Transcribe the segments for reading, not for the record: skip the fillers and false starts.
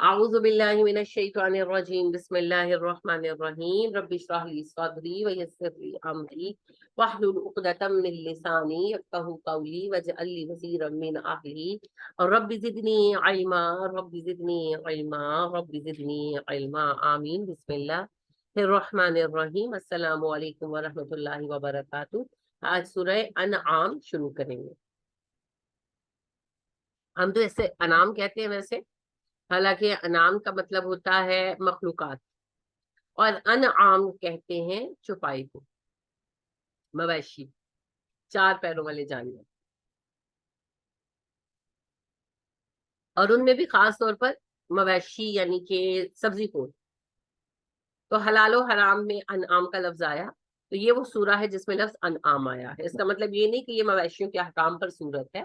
اعوذ باللہ من الشیطان الرجیم بسم اللہ الرحمن الرحیم رب اشرح لی صدری ویسر لی امری واحلل عقدۃ من لسانی یفقہوا قولی واجعل لی وزیرا من اہلی رب زدنی علما رب زدنی علما رب زدنی علما آمین۔ بسم اللہ الرحمن الرحیم۔ السلام علیکم ورحمۃ اللہ وبرکاتہ۔ آج سورہ انعام شروع کریں گے۔ ہم تو اسے انعام کہتے ہیں ویسے، حالانکہ انعام کا مطلب ہوتا ہے مخلوقات، اور انعام کہتے ہیں چوپائی کو، مویشی، چار پیروں والے جانور، اور ان میں بھی خاص طور پر مویشی یعنی کہ سبزی خور۔ تو حلال و حرام میں انعام کا لفظ آیا، تو یہ وہ سورہ ہے جس میں لفظ انعام آیا ہے۔ اس کا مطلب یہ نہیں کہ یہ مویشیوں کے احکام پر سورت ہے،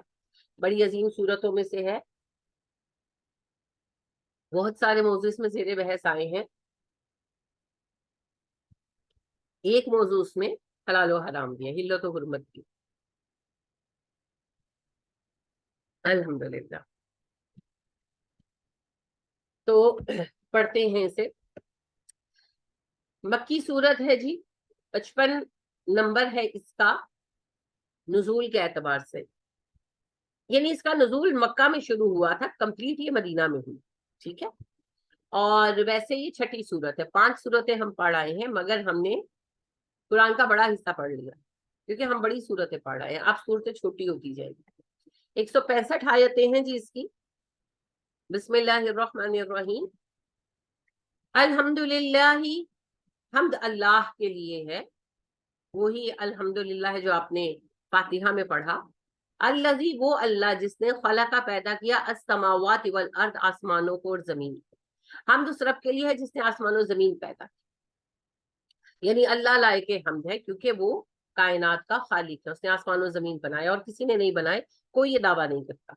بڑی عظیم سورتوں میں سے ہے، بہت سارے موضوع اس میں زیر بحث آئے ہیں۔ ایک موضوع اس میں حلال و حرام بھی ہے، حلت و حرمت کی۔ الحمدللہ۔ تو پڑھتے ہیں اسے۔ مکی صورت ہے جی، 55 نمبر ہے اس کا نزول کے اعتبار سے، یعنی اس کا نزول مکہ میں شروع ہوا تھا، کمپلیٹ یہ مدینہ میں ہوئی، ٹھیک ہے۔ اور ویسے یہ چھٹی صورت ہے، 5 صورتیں ہم پڑھ آئے ہیں، مگر ہم نے قرآن کا بڑا حصہ پڑھ لیا کیونکہ ہم بڑی صورتیں پڑھ آئے ہیں، اب صورتیں چھوٹی ہوتی جائے گی۔ 165 آیتیں ہیں جی اس کی۔ بسم اللہ الرحمن الرحیم۔ الحمدللہ، حمد اللہ کے لیے ہے، وہی الحمدللہ ہے جو آپ نے فاتحہ میں پڑھا۔ الذی، وہ اللہ جس نے خلق پیدا کیا، السماوات والارض، آسمانوں کو اور زمین کو۔ حمد اس رب کے لیے ہے جس نے آسمان و زمین پیدا کی، یعنی اللہ لائق حمد ہے کیونکہ وہ کائنات کا خالق ہے، اس نے آسمان و زمین بنایا اور کسی نے نہیں بنائے، کوئی یہ دعویٰ نہیں کرتا۔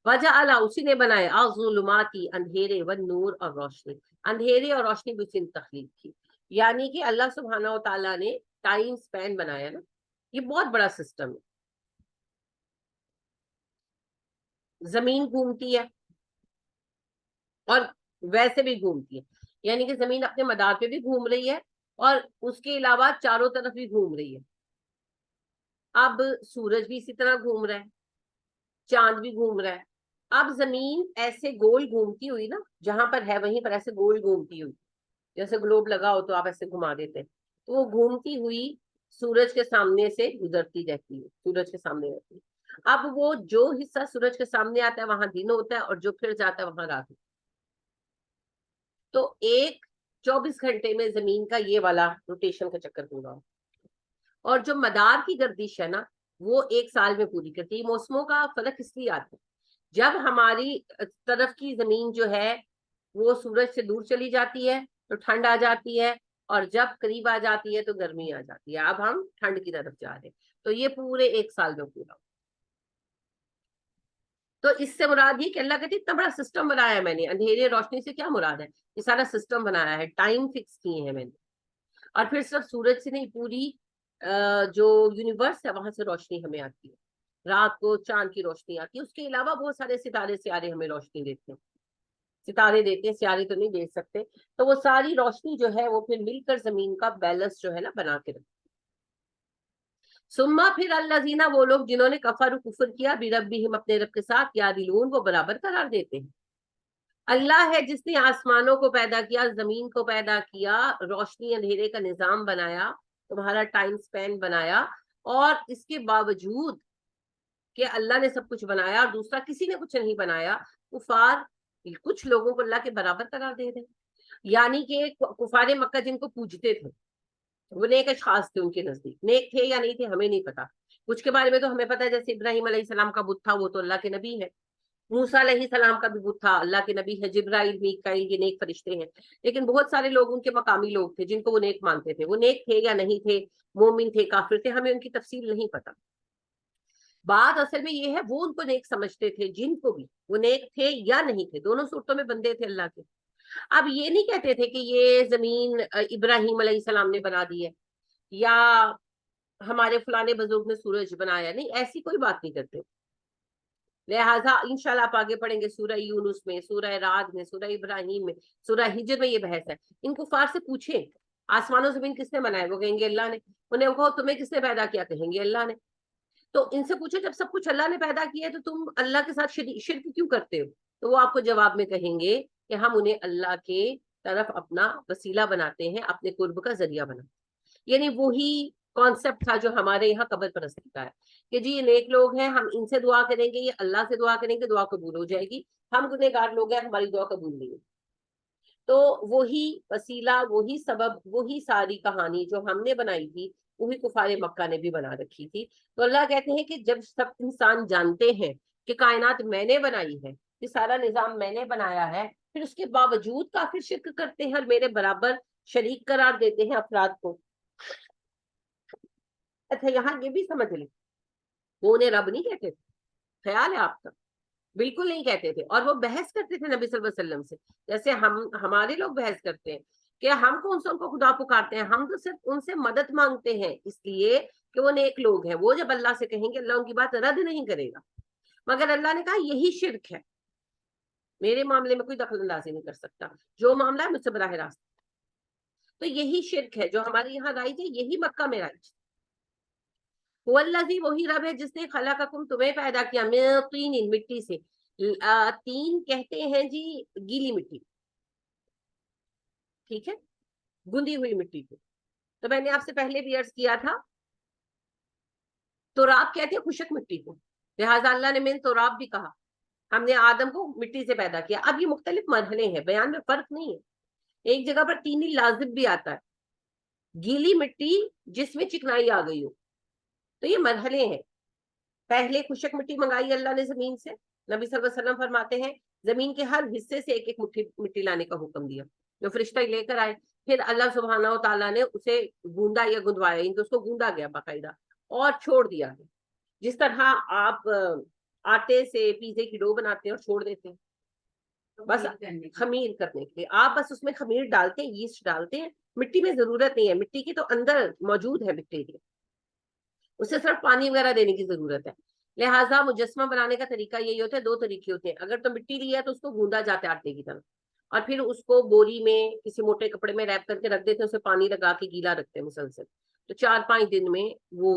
وجعل، اسی نے بنائے، الظلماتی، اندھیرے، والنور، اور روشنی، اندھیرے اور روشنی بھی اسی نے تخلیق کی۔ یعنی کہ اللہ سبحانہ و تعالیٰ نے ٹائم سپین بنایا نا، یہ بہت بڑا سسٹم ہے۔ زمین گھومتی ہے اور ویسے بھی گھومتی ہے، یعنی کہ زمین اپنے مدار پہ بھی گھوم رہی ہے اور اس کے علاوہ چاروں طرف بھی گھوم رہی ہے۔ اب سورج بھی اسی طرح گھوم رہا ہے، چاند بھی گھوم رہا ہے۔ اب زمین ایسے گول گھومتی ہوئی نا، جہاں پر ہے وہیں پر ایسے گول گھومتی ہوئی، جیسے گلوب لگا ہو تو آپ ایسے گھما دیتے، تو وہ گھومتی ہوئی سورج کے سامنے سے گزرتی رہتی ہے، سورج کے سامنے رہتی ہے۔ اب وہ جو حصہ سورج کے سامنے آتا ہے وہاں دن ہوتا ہے، اور جو پھر جاتا ہے وہاں رات ہوتا ہے۔ تو ایک 24 گھنٹے میں زمین کا یہ والا روٹیشن کا چکر پورا ہو، اور جو مدار کی گردش ہے نا وہ ایک سال میں پوری کرتی ہے۔ موسموں کا فرق اس لیے آتا ہے، جب ہماری طرف کی زمین جو ہے وہ سورج سے دور چلی جاتی ہے تو ٹھنڈ آ جاتی ہے، اور جب قریب آ جاتی ہے تو گرمی آ جاتی ہے۔ اب ہم ٹھنڈ کی طرف جا رہے ہیں، تو یہ پورے ایک سال میں پورا۔ تو اس سے مراد یہ کہ اللہ کہتے اتنا بڑا سسٹم بنایا ہے میں نے، اندھیرے روشنی سے کیا مراد ہے، یہ سارا سسٹم بنایا ہے، ٹائم فکس کیے ہیں میں نے۔ اور پھر صرف سورج سے نہیں، پوری جو یونیورس ہے وہاں سے روشنی ہمیں آتی ہے، رات کو چاند کی روشنی آتی ہے، اس کے علاوہ بہت سارے ستارے سیارے ہمیں روشنی دیتے ہیں، ستارے دیتے ہیں، سیارے تو نہیں دے سکتے۔ تو وہ ساری روشنی جو ہے وہ پھر مل کر زمین کا بیلنس جو ہے نا بنا کے رکھتے۔ سما، پھر الذین، وہ لوگ جنہوں نے کفر کیا، بربہم، اپنے رب کے ساتھ، یعدلون، وہ برابر قرار دیتے ہیں۔ اللہ ہے جس نے آسمانوں کو پیدا کیا، زمین کو پیدا کیا، روشنی اندھیرے کا نظام بنایا، تمہارا ٹائم سپین بنایا، اور اس کے باوجود کہ اللہ نے سب کچھ بنایا اور دوسرا کسی نے کچھ نہیں بنایا، کفار کچھ لوگوں کو اللہ کے برابر قرار دے دیں۔ یعنی کہ کفار مکہ جن کو پوجتے تھے، وہ نیک اشخاص تھے، ان کے نزدیک نیک تھے یا نہیں تھے ہمیں نہیں پتا، کچھ کے بارے میں تو ہمیں پتا ہے، جیسے ابراہیم علیہ السلام کا بت تھا وہ تو اللہ کے نبی ہے، موسیٰ علیہ السلام کا بھی بت تھا، اللہ کے نبی ہے، جبرائیل، میکائیل، یہ نیک فرشتے ہیں۔ لیکن بہت سارے لوگ ان کے مقامی لوگ تھے جن کو وہ نیک مانتے تھے، وہ نیک تھے یا نہیں تھے، مومن تھے، کافر تھے، ہمیں ان کی تفصیل نہیں پتا۔ بات اصل میں یہ ہے وہ ان کو نیک سمجھتے تھے، جن کو بھی وہ نیک تھے یا نہیں تھے، دونوں صورتوں میں بندے تھے اللہ کے۔ اب یہ نہیں کہتے تھے کہ یہ زمین ابراہیم علیہ السلام نے بنا دی ہے، یا ہمارے فلانے بزرگ نے سورج بنایا، نہیں، ایسی کوئی بات نہیں کرتے۔ लिहाजा इंशाल्लाह आप आगे पढ़ेंगे सूरह यूनुस में, सूरह राद में, सूरह इब्राहिम में, सूरह हिजर में ये बहस है। इन कुफार से पूछे आसमानों जमीन किसने बनाए, वो कहेंगे अल्लाह ने। उन्हें कहो तुम्हें किसने पैदा किया, कहेंगे अल्लाह ने। तो इनसे पूछो जब सब कुछ अल्लाह ने पैदा किया है तो तुम अल्लाह के साथ शिर्क क्यों करते हो? तो वो आपको जवाब में कहेंगे कि हम उन्हें अल्लाह के तरफ अपना वसीला बनाते हैं, अपने कुर्ब का जरिया बनाते हैं। यानी वही कॉन्सेप्ट था जो हमारे यहाँ कब्र परस्ती का है कि जी ये नेक लोग हैं, हम इनसे दुआ करेंगे, ये अल्लाह से दुआ करेंगे, दुआ कबूल हो जाएगी। हम गुनहगार लोग हैं, हमारी दुआ कबूल नहीं है। तो वही वसीला, वही सबब, वही सारी कहानी जो हमने बनाई थी, वही कुफारे मक्का ने भी बना रखी थी। तो अल्लाह कहते हैं कि जब सब इंसान जानते हैं कि कायनात मैंने बनाई है, ये सारा निजाम मैंने बनाया है, फिर उसके बावजूद काफिर शिर्क करते हैं और मेरे बराबर शरीक करार देते हैं अफराद को। अच्छा यहाँ ये भी समझ लें, वो उन्हें रब नहीं कहते थे, ख्याल है आपका, बिल्कुल नहीं कहते थे। और वो बहस करते थे नबी सल्लल्लाहु अलैहि वसल्लम से, जैसे हम हमारे लोग बहस करते हैं कि हम कौन सा उनको खुदा पुकारते हैं, हम तो सिर्फ उनसे मदद मांगते हैं इसलिए कि वो नेक लोग हैं। वो जब अल्लाह से कहेंगे अल्लाह उनकी बात रद्द नहीं करेगा। मगर अल्लाह ने कहा यही शिर्क है, मेरे मामले में कोई दखल अंदाजी नहीं कर सकता, जो मामला है मुझसे बराह रास्त। तो यही शिर्क है जो हमारे यहाँ राइज है, यही मक्का में राइज। वल्लज़ी, वही रब है जिसने खलक़कुम, तुम्हें पैदा किया, मिन तीन, मिट्टी से। तीन कहते हैं जी गीली मिट्टी, ठीक है, गुंदी हुई मिट्टी को। तो मैंने आपसे पहले भी अर्ज किया था, तुराब कहते हैं खुशक मिट्टी को, लिहाजा अल्लाह ने मिन तुराब भी कहा। हमने आदम को मिट्टी से पैदा किया। अब ये मुख्तलिफ मरहले हैं, बयान में फर्क नहीं है। एक जगह पर तीनी लाजिब भी आता है, गीली मिट्टी जिसमें चिकनाई आ गई हो। तो ये मरहले हैं। पहले खुशक मिट्टी मंगाई अल्लाह ने जमीन से, नबी सल्लल्लाहु अलैहि वसल्लम फरमाते हैं जमीन के हर हिस्से से एक एक मुट्ठी मिट्टी लाने का हुक्म दिया, जो फरिश्ता लेकर आए। फिर अल्लाह सुब्हानहू व तआला ने उसे गूंदा या गुंदवाया, इनको उसको गूंदा गया बाकायदा और छोड़ दिया है। जिस तरह आप आटे से पिज्जे की डो बनाते हैं और छोड़ देते हैं, बस खमीर करने के लिए आप बस उसमें खमीर डालते हैं, यीस्ट डालते हैं। मिट्टी में जरूरत नहीं है, मिट्टी की तो अंदर मौजूद है बैक्टीरिया, उसे सिर्फ पानी वगैरह देने की जरूरत है। लिहाजा मुजस्समा बनाने का तरीका यही होता है, दो तरीके होते हैं। अगर तो मिट्टी ली है तो उसको गूंदा जाता है आटे की तरह, और फिर उसको बोरी में किसी मोटे कपड़े में रैप करके रख देते हैं, उसे पानी लगा के गीला रखते हैं मुसलसल। तो 4-5 दिन में वो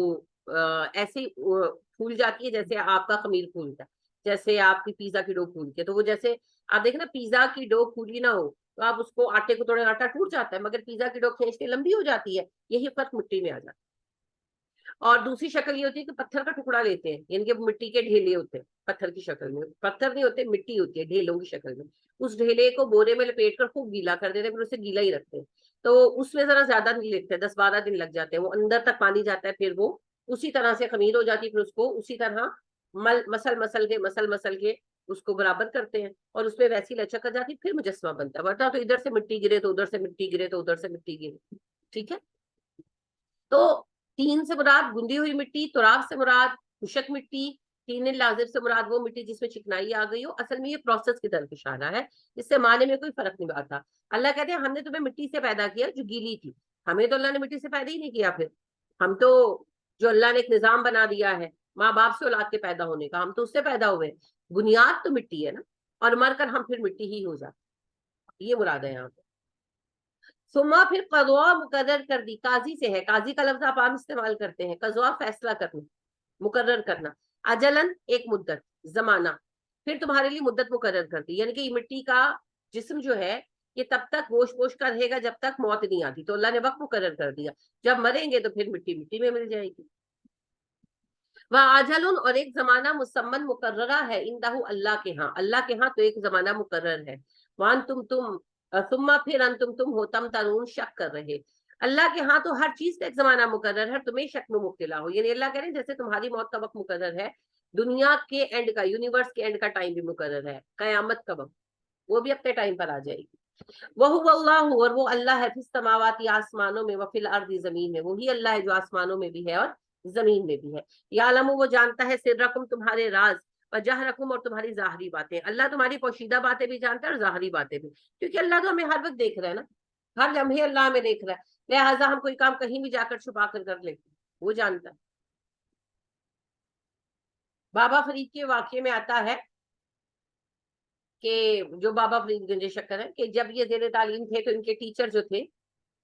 ऐसे फूल जाती है जैसे आपका खमीर फूलता है, जैसे आपकी पिज्जा की डो फूलती है। तो वो जैसे आप देखें ना, पिज्जा की डो फूली ना हो तो आप उसको आटे को तोड़े, आटा टूट जाता है, मगर पिज्जा की डो खींचते लंबी हो जाती है। यही फर्क मिट्टी में आ जाता है। और दूसरी शक्ल ये होती है कि पत्थर का टुकड़ा लेते हैं, यानी कि मिट्टी के ढेले होते हैं पत्थर की शक्ल में, पत्थर नहीं होते, मिट्टी होती है ढेलों की शक्ल में। उस ढेले को बोरे में लपेट कर खूब गीला कर देते हैं, फिर उसे गीला ही रखते हैं। तो उसमें जरा ज्यादा नहीं लेते, 10-12 दिन लग जाते हैं, वो अंदर तक पानी जाता है, फिर वो उसी तरह से खमीर हो जाती है। फिर उसको उसी तरह मसल मसल के उसको बराबर करते हैं और उसमें वैसी लचक आ जाती, फिर मुजस्समा बनता है। वरना तो इधर से मिट्टी गिरे तो उधर से मिट्टी गिरे तो उधर से मिट्टी गिरे, ठीक है। तो तीन से मुराद गुंदी हुई मिट्टी, तुराब से मुराद खुशक मिट्टी, तीन लाजिब से मुराद वो मिट्टी जिसमें चिकनाई आ गई हो। असल में ये प्रोसेस की तरफ इशारा है, इससे माने में कोई फर्क नहीं आता। अल्लाह कहते हैं हमने तुम्हें मिट्टी से पैदा किया जो गीली थी। हमें तो अल्लाह ने मिट्टी से पैदा ही नहीं किया। फिर हम तो, जो अल्लाह ने एक निजाम बना दिया है माँ बाप से औलाद के पैदा होने का, हम तो उससे पैदा हुए। बुनियाद तो मिट्टी है ना, और मरकर हम फिर मिट्टी ही हो जाते। ये मुराद है यहाँ पे। सुमा फिर कज़वा मुकर्रर कर दी, काजी से है, काजी का लफ्ज आप आम इस्तेमाल करते हैं, कज़वा फैसला करना, मुकर्रर करना। अजलन एक मुद्दत, जमाना, फिर तुम्हारे लिए मुद्दत मुकर्रर कर दी। यानी कि ये मिट्टी का जिस्म जो है ये तब तक गोश पोश का रहेगा जब तक मौत नहीं आती। तो अल्लाह ने वक्त मुकर्रर कर दिया, जब मरेंगे तो फिर मिट्टी मिट्टी में मिल जाएगी। वह आजलन, और एक जमाना मुसम्मन मुकर्ररा है, इंदहु अल्लाह के यहाँ, अल्लाह के यहाँ तो एक जमाना मुकर्रर है। वान तुम सुम्मा फिर अन तुम हो तम तरून, शक कर रहे। अल्लाह के यहाँ तो हर चीज का एक जमाना मुकर्रर है, तुम्हें शक में मुब्तला हो। यानी अल्लाह कह रहे हैं जैसे तुम्हारी मौत का वक्त मुकर्रर है, दुनिया के एंड का, यूनिवर्स के एंड का टाइम भी मुकर्रर है, कयामत का वक्त, वो भी अपने टाइम पर आ जाएगी। वह अल्लाह, और वो अल्लाह है, फिस समावाती, आसमानों में, वफिल अर्दी, जमीन में। वही अल्लाह है जो आसमानों में भी है और जमीन में भी है। यालमु, वो जानता है, सिर्रकुम, तुम्हारे राज, और जहरकुम, और तुम्हारी जाहरी बातें। अल्लाह तुम्हारी पोशीदा बातें भी जानता है और जाहरी बातें भी, क्योंकि अल्लाह तो हमें हर वक्त देख रहा है ना, हर लम्हे अल्लाह हमें देख रहा है। लिहाजा हम कोई काम कहीं भी जाकर छुपा कर ले, वो जानता है। بابا فرید کے واقعے میں آتا ہے کہ جو بابا فرید گنج شکر ہے کہ جب یہ زیر تعلیم تھے تو ان کے ٹیچر جو تھے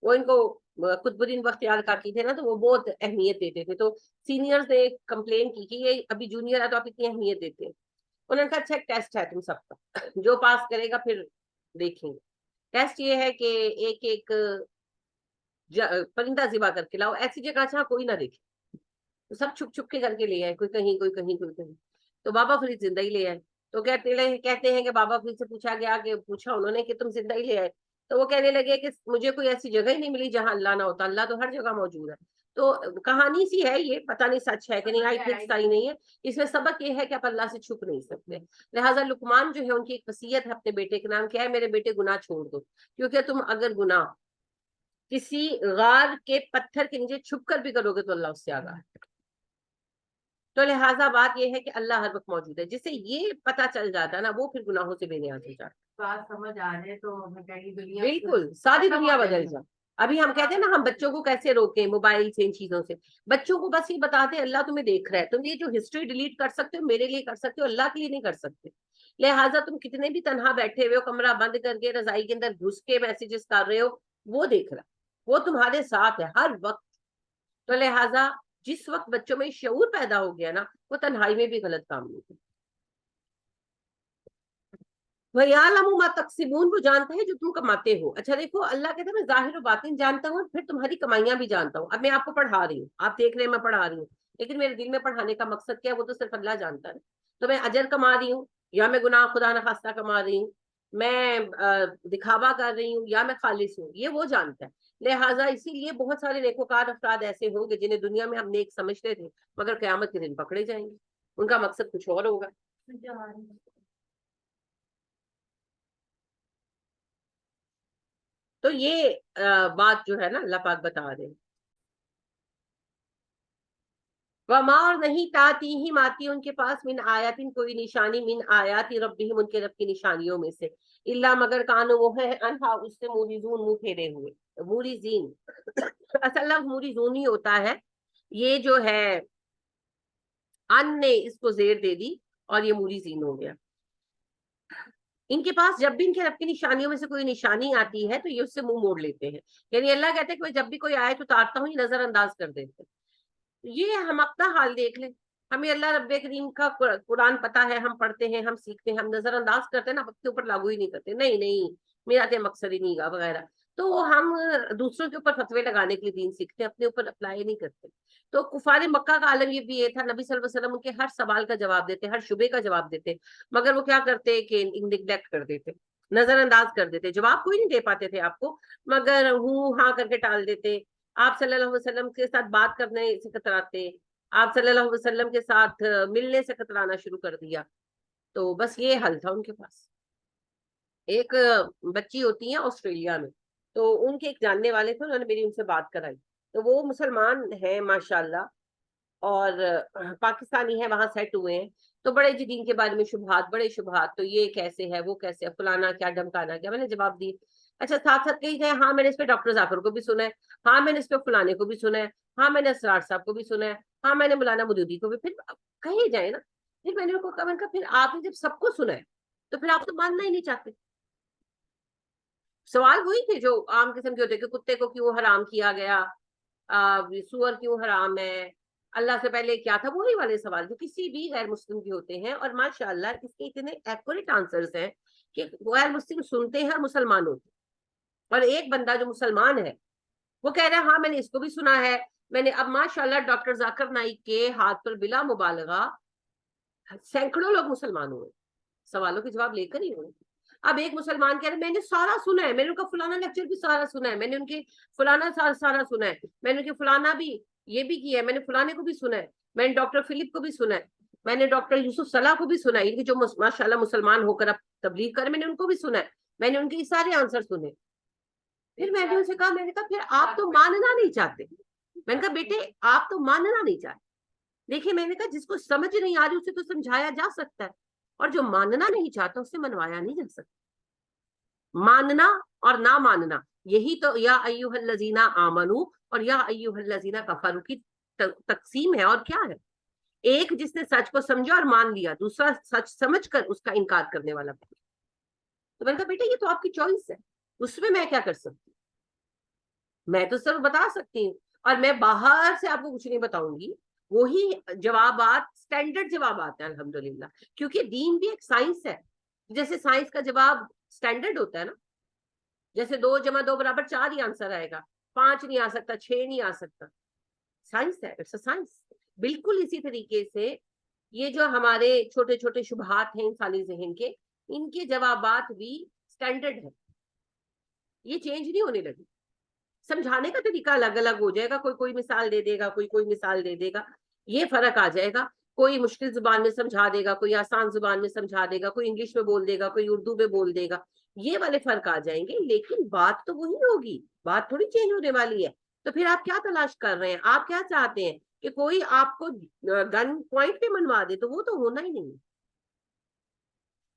وہ ان کو قطب الدین بختیار کاکی تھے نا، تو وہ بہت اہمیت دیتے تھے. تو سینئرز نے کمپلین کی کہ یہ ابھی جونیئر ہے تو آپ اتنی اہمیت دیتے ہیں. انہوں نے کہا اچھا ایک ٹیسٹ ہے تم سب کا، جو پاس کرے گا پھر دیکھیں گے. ٹیسٹ یہ ہے کہ ایک ایک پرندہ ذبح کر کے لاؤ ایسی جگہ جہاں کوئی نہ دیکھے. تو سب چھپ چھپ کے کر کے لے آئے، کوئی کہیں کوئی کہیں کوئی کہیں. تو بابا فرید زندہ ہی لے آئے. تو کہتے ہیں کہ بابا فرید سے پوچھا گیا کہ پوچھا انہوں نے کہ تم زندہ ہی لے آئے. تو وہ کہنے لگے کہ مجھے کوئی ایسی جگہ ہی نہیں ملی جہاں اللہ نہ ہوتا، اللہ تو ہر جگہ موجود ہے. تو کہانی سی ہے یہ، پتہ نہیں سچ ہے کہ نہیں، آئی تھنک صحیح نہیں ہے. اس میں سبق یہ ہے کہ آپ اللہ سے چھپ نہیں سکتے. لہٰذا لقمان جو ہے ان کی ایک وصیت ہے اپنے بیٹے کے نام، کیا ہے میرے بیٹے گناہ چھوڑ دو، کیونکہ تم اگر گناہ کسی غار کے پتھر کے نیچے چھپ کر بھی کرو گے تو اللہ اس سے آگاہ ہے. تو لہٰذا بات یہ ہے کہ اللہ ہر وقت موجود ہے. جسے یہ پتا چل جاتا ہے نا وہ پھر گناہوں سے بے نیاز ہو جاتا ہے. بات سمجھ آ جائے تو دنیا بالکل ساری دنیا بدل جائے. ابھی ہم کہتے ہیں نا ہم بچوں کو کیسے روکیں موبائل سے، ان چیزوں سے. بچوں کو بس یہ بتاتے اللہ تمہیں دیکھ رہا ہے، تم یہ جو ہسٹری ڈیلیٹ کر سکتے ہو میرے لیے کر سکتے ہو، اللہ کے لیے نہیں کر سکتے. لہٰذا تم کتنے بھی تنہا بیٹھے ہوئے ہو، کمرہ بند کر کے رضائی کے اندر گھس کے میسیجز کر رہے ہو، وہ دیکھ رہا، وہ تمہارے ساتھ ہے ہر وقت. تو لہٰذا جس وقت بچوں میں شعور پیدا ہو گیا نا، وہ تنہائی میں بھی غلط کام نہیں کرتے. وَيَعْلَمُ مَا تَكْسِبُونَ، وہ جانتا ہے جو تم کماتے ہو. اچھا دیکھو اللہ کہتا ہے میں ظاہر و باطن جانتا ہوں، پھر تمہاری کمائیاں بھی جانتا ہوں. اب میں آپ کو پڑھا رہی ہوں، آپ دیکھ رہے ہیں میں پڑھا رہی ہوں، لیکن میرے دل میں پڑھانے کا مقصد کیا ہے وہ تو صرف اللہ جانتا ہے. تو میں اجر کما رہی ہوں یا میں گناہ خدا نخواستہ کما رہی ہوں، میں دکھاوا کر رہی ہوں یا میں خالص ہوں، یہ وہ جانتا ہے. لہٰذا اسی لیے بہت سارے نیکوکار افراد ایسے ہوں گے جنہیں دنیا میں ہم نیک سمجھتے تھے مگر قیامت کے دن پکڑے جائیں گے، ان کا مقصد کچھ اور ہوگا. تو یہ بات جو ہے نا اللہ پاک بتا رہے ہیں. وما، اور نہیں تاتی ہی ماتی ان کے پاس من آیاتن کوئی نشانی، من آیاتی ربہم ان کے رب کی نشانیوں میں سے، اللہ مگر کانو وہ ہے انہا اس سے موریزون منہ پھیرے ہوئے. موریزین اصل لفظ موریزون ہی ہوتا ہے. یہ جو ہے ان نے اس کو زیر دے دی اور یہ موریزین ہو گیا. ان کے پاس جب بھی ان کے رب کی نشانیوں میں سے کوئی نشانی آتی ہے تو یہ اس سے منہ موڑ لیتے ہیں. یعنی اللہ کہتے ہیں کہ جب بھی کوئی آئے تو اتارتا ہوں یہ نظر انداز کر دیتے. یہ ہم اپنا حال دیکھ لیں، ہمیں اللہ رب کریم کا قرآن پتا ہے، ہم پڑھتے ہیں، ہم سیکھتے ہیں، ہم نظر انداز کرتے ہیں نا، اپنے اوپر لاگو ہی نہیں کرتے، نہیں نہیں میرا تو مقصد ہی نہیں گا وغیرہ. تو ہم دوسروں کے اوپر فتوے لگانے کے لیے دین سیکھتے ہیں، اپنے اوپر اپلائی نہیں کرتے. تو کفار مکہ کا عالم یہ بھی یہ تھا، نبی صلی اللہ علیہ وسلم ان کے ہر سوال کا جواب دیتے، ہر شبے کا جواب دیتے، مگر وہ کیا کرتے کہ نگلیکٹ کر دیتے، نظر انداز کر دیتے. جواب کوئی نہیں دے پاتے تھے آپ کو، مگر ہوں ہاں کر کے ٹال دیتے. آپ صلی اللہ علیہ وسلم کے ساتھ بات کرنے سے کتراتے، آپ صلی اللہ علیہ وسلم کے ساتھ ملنے سے کترانا شروع کر دیا. تو بس یہ حل تھا ان کے پاس. ایک بچی ہوتی ہیں آسٹریلیا میں، تو ان کے ایک جاننے والے تھے، انہوں نے میری ان سے بات کرائی. تو وہ مسلمان ہیں ماشاءاللہ اور پاکستانی ہے، وہاں سیٹ ہوئے ہیں. تو بڑے جی دین کے بارے میں شبہات، بڑے شبہات، تو یہ کیسے ہے وہ کیسے ہے، فلانا کیا ڈھمکانا کیا. میں نے جواب دی. اچھا ساتھ ساتھ کہی گئے ہاں میں نے اس پہ ڈاکٹر ظافر کو بھی سنا ہے، ہاں میں نے اس پہ فلانے کو بھی سنا ہے، ہاں میں نے اسرار صاحب کو بھی سنا ہے، ہاں میں نے مولانا مودودی کو بھی. پھر کہے جائے نا. پھر میں نے ان کو کہا، میں نے کہا پھر آپ نے جب سب کو سنا ہے تو پھر آپ تو ماننا ہی نہیں چاہتے. سوال وہی تھے جو عام قسم کے ہوتے کہ کتے کو کیوں حرام کیا گیا، سور کیوں حرام ہے، اللہ سے پہلے کیا تھا، وہی والے سوال جو کسی بھی غیر مسلم کے ہوتے ہیں. اور ماشاءاللہ اس کے اتنے ایکوریٹ آنسرز ہیں کہ غیر مسلم سنتے ہیں اور مسلمان ہوتے ہیں. اور ایک بندہ جو مسلمان ہے وہ کہہ رہا ہے ہاں میں نے اس کو بھی سنا ہے، میں نے. اب ماشاءاللہ ڈاکٹر ذاکر نائک کے ہاتھ پر بلا مبالغہ سینکڑوں لوگ مسلمان ہوئے، سوالوں کے جواب لے کر ہی ہوئے. اب ایک مسلمان کہہ رہے میں نے سارا سنا ہے، میں نے ان کا فلانا لیکچر بھی سارا سنا ہے، میں نے ان کے فلانا سارا سنا ہے، میں نے ان کے فلانا بھی یہ بھی کیا ہے، میں نے فلانے کو بھی سنا ہے، میں نے ڈاکٹر فلپ کو بھی سنا ہے، میں نے ڈاکٹر یوسف صلاح کو بھی سنا ہے، جو ماشاءاللہ مسلمان ہو کر اب تبلیغ کرے، میں نے ان کو بھی سنا ہے، میں نے ان کے سارے آنسر سنے. پھر میں نے ان سے کہا، میں نے کہا پھر آپ تو ماننا نہیں چاہتے. میں نے کہا بیٹے آپ تو ماننا نہیں چاہتے. دیکھیے میں نے کہا جس کو سمجھ نہیں آ رہی اسے تو سمجھایا جا سکتا ہے، اور جو ماننا نہیں چاہتا اسے منوایا نہیں جا سکتا. ماننا اور نہ ماننا یہی تو یا ایھا الذین آمنو اور یا ایھا الذین کفروا کی تقسیم ہے، اور کیا ہے. ایک جس نے سچ کو سمجھا اور مان لیا, دوسرا سچ سمجھ کر اس کا انکار کرنے والا. تو میں نے کہا بیٹا یہ تو آپ کی چوائس ہے, اس میں کیا کر سکتی ہوں, میں تو صرف بتا سکتی ہوں, اور میں باہر سے آپ کو کچھ نہیں بتاؤں گی. وہی جوابات اسٹینڈرڈ جوابات ہیں الحمدللہ, کیونکہ دین بھی ایک سائنس ہے. جیسے سائنس کا جواب اسٹینڈرڈ ہوتا ہے نا, جیسے 2 + 2 = 4 ہی آنسر آئے گا, 5 نہیں آ سکتا, 6 نہیں آ سکتا. سائنس ہے, اٹس اے سائنس. بالکل اسی طریقے سے یہ جو ہمارے چھوٹے چھوٹے شبہات ہیں انسانی ذہن کے, ان کے جوابات بھی اسٹینڈرڈ ہے, یہ چینج نہیں ہونے لگی. سمجھانے کا طریقہ الگ الگ ہو جائے گا, کوئی مثال دے دے گا, کوئی مثال دے دے گا, یہ فرق آ جائے گا. کوئی مشکل زبان میں سمجھا دے گا, کوئی آسان زبان میں سمجھا دے گا, کوئی انگلش میں بول دے گا, کوئی اردو میں بول دے گا, یہ والے فرق آ جائیں گے. لیکن بات تو وہی ہوگی, بات تھوڑی چینج ہونے والی ہے. تو پھر آپ کیا تلاش کر رہے ہیں, آپ کیا چاہتے ہیں کہ کوئی آپ کو گن پوائنٹ پہ منوا دے, تو وہ تو ہونا ہی نہیں.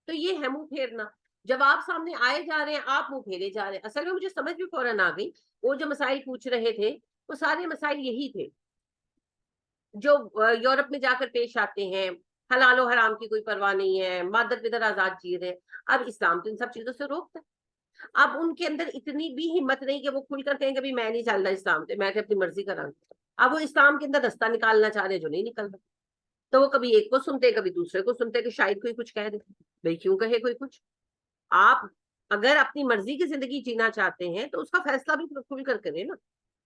تو یہ ہے منہ پھیرنا. جب آپ سامنے آئے جا رہے ہیں, آپ منہ پھیرے جا رہے ہیں. اصل میں مجھے سمجھ بھی فوراً آ گئی, وہ جو مسائل پوچھ رہے تھے وہ سارے مسائل یہی تھے جو یورپ میں جا کر پیش آتے ہیں. حلال و حرام کی کوئی پرواہ نہیں ہے, مادر پدر آزاد چیز ہے. اب اسلام تو ان سب چیزوں سے روکتا ہے. اب ان کے اندر اتنی بھی ہمت نہیں کہ وہ کھل کر کہیں کہ میں نہیں چل رہا اسلام پہ, میں اپنی مرضی کرا. اب وہ اسلام کے اندر رستہ نکالنا چاہ رہے جو نہیں نکل رہا. تو وہ کبھی ایک کو سنتے, کبھی دوسرے کو سنتے کہ شاید کوئی کچھ کہہ دے. بھائی کیوں کہے کوئی کچھ؟ آپ اگر اپنی مرضی کی زندگی جینا چاہتے ہیں تو اس کا فیصلہ بھی کھل کر کریں نا.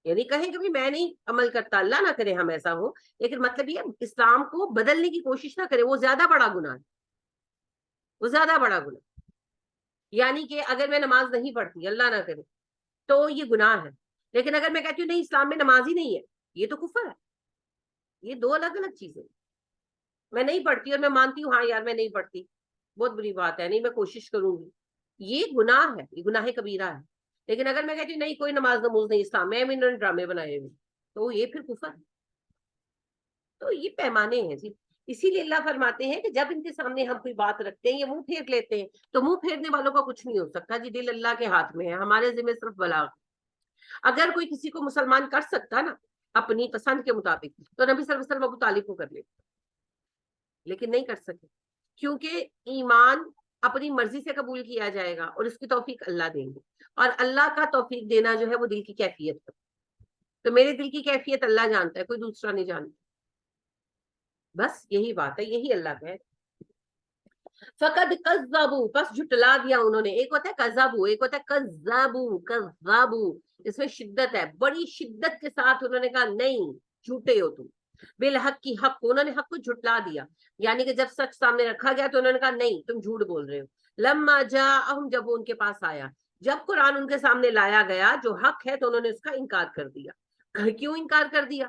یعنی کہیں کہ میں نہیں عمل کرتا, اللہ نہ کرے ہم ایسا ہو, لیکن مطلب یہ اسلام کو بدلنے کی کوشش نہ کرے, وہ زیادہ بڑا گناہ ہے, وہ زیادہ بڑا گناہ. یعنی کہ اگر میں نماز نہیں پڑھتی, اللہ نہ کرے, تو یہ گناہ ہے. لیکن اگر میں کہتی ہوں نہیں اسلام میں نماز ہی نہیں ہے, یہ تو کفر ہے. یہ دو الگ الگ چیزیں. میں نہیں پڑھتی اور میں مانتی ہوں ہاں یار میں نہیں پڑھتی, بہت بری بات ہے, نہیں میں کوشش کروں گی, یہ گناہ ہے, یہ گناہ کبیرہ ہے. لیکن اگر میں کہتی ہوں نہیں کوئی نماز نموز نہیں اسلام میں, انہوں نے ڈرامے بنائے ہوئے, تو یہ پھر کفر ہے. تو یہ پیمانے ہیں جی. اسی لیے اللہ فرماتے ہیں کہ جب ان کے سامنے ہم کوئی بات رکھتے ہیں یا منہ پھیر لیتے ہیں, تو منہ پھیرنے والوں کا کچھ نہیں ہو سکتا جی, دل اللہ کے ہاتھ میں ہے, ہمارے ذمہ صرف بلاغ. اگر کوئی کسی کو مسلمان کر سکتا نا اپنی پسند کے مطابق, تو نبی صلی اللہ علیہ وسلم ابو طالب کو کر لیتے, لیکن نہیں کر سکے, کیونکہ ایمان اپنی مرضی سے قبول کیا جائے گا اور اس کی توفیق اللہ دیں گے, اور اللہ کا توفیق دینا جو ہے وہ دل کی کیفیت ہے. تو میرے دل کی کیفیت اللہ جانتا ہے, کوئی دوسرا نہیں جانتا. بس یہی بات ہے, یہی اللہ کا ہے. فقد کذبوا, بس جھٹلا دیا انہوں نے. ایک ہوتا ہے کذبوا, ایک ہوتا ہے کذبوا. کذبوا اس میں شدت ہے, بڑی شدت کے ساتھ انہوں نے کہا نہیں جھوٹے ہو تم. بالحق کی حق, انہوں نے حق کو جھٹلا دیا. یعنی کہ جب سچ سامنے رکھا گیا تو انہوں نے کہا نہیں تم جھوٹ بول رہے ہو. لما جاءہم, جب وہ ان کے پاس آیا, جب قرآن ان کے سامنے لایا گیا جو حق ہے, تو انہوں نے اس کا انکار کر دیا. کیوں انکار کر دیا؟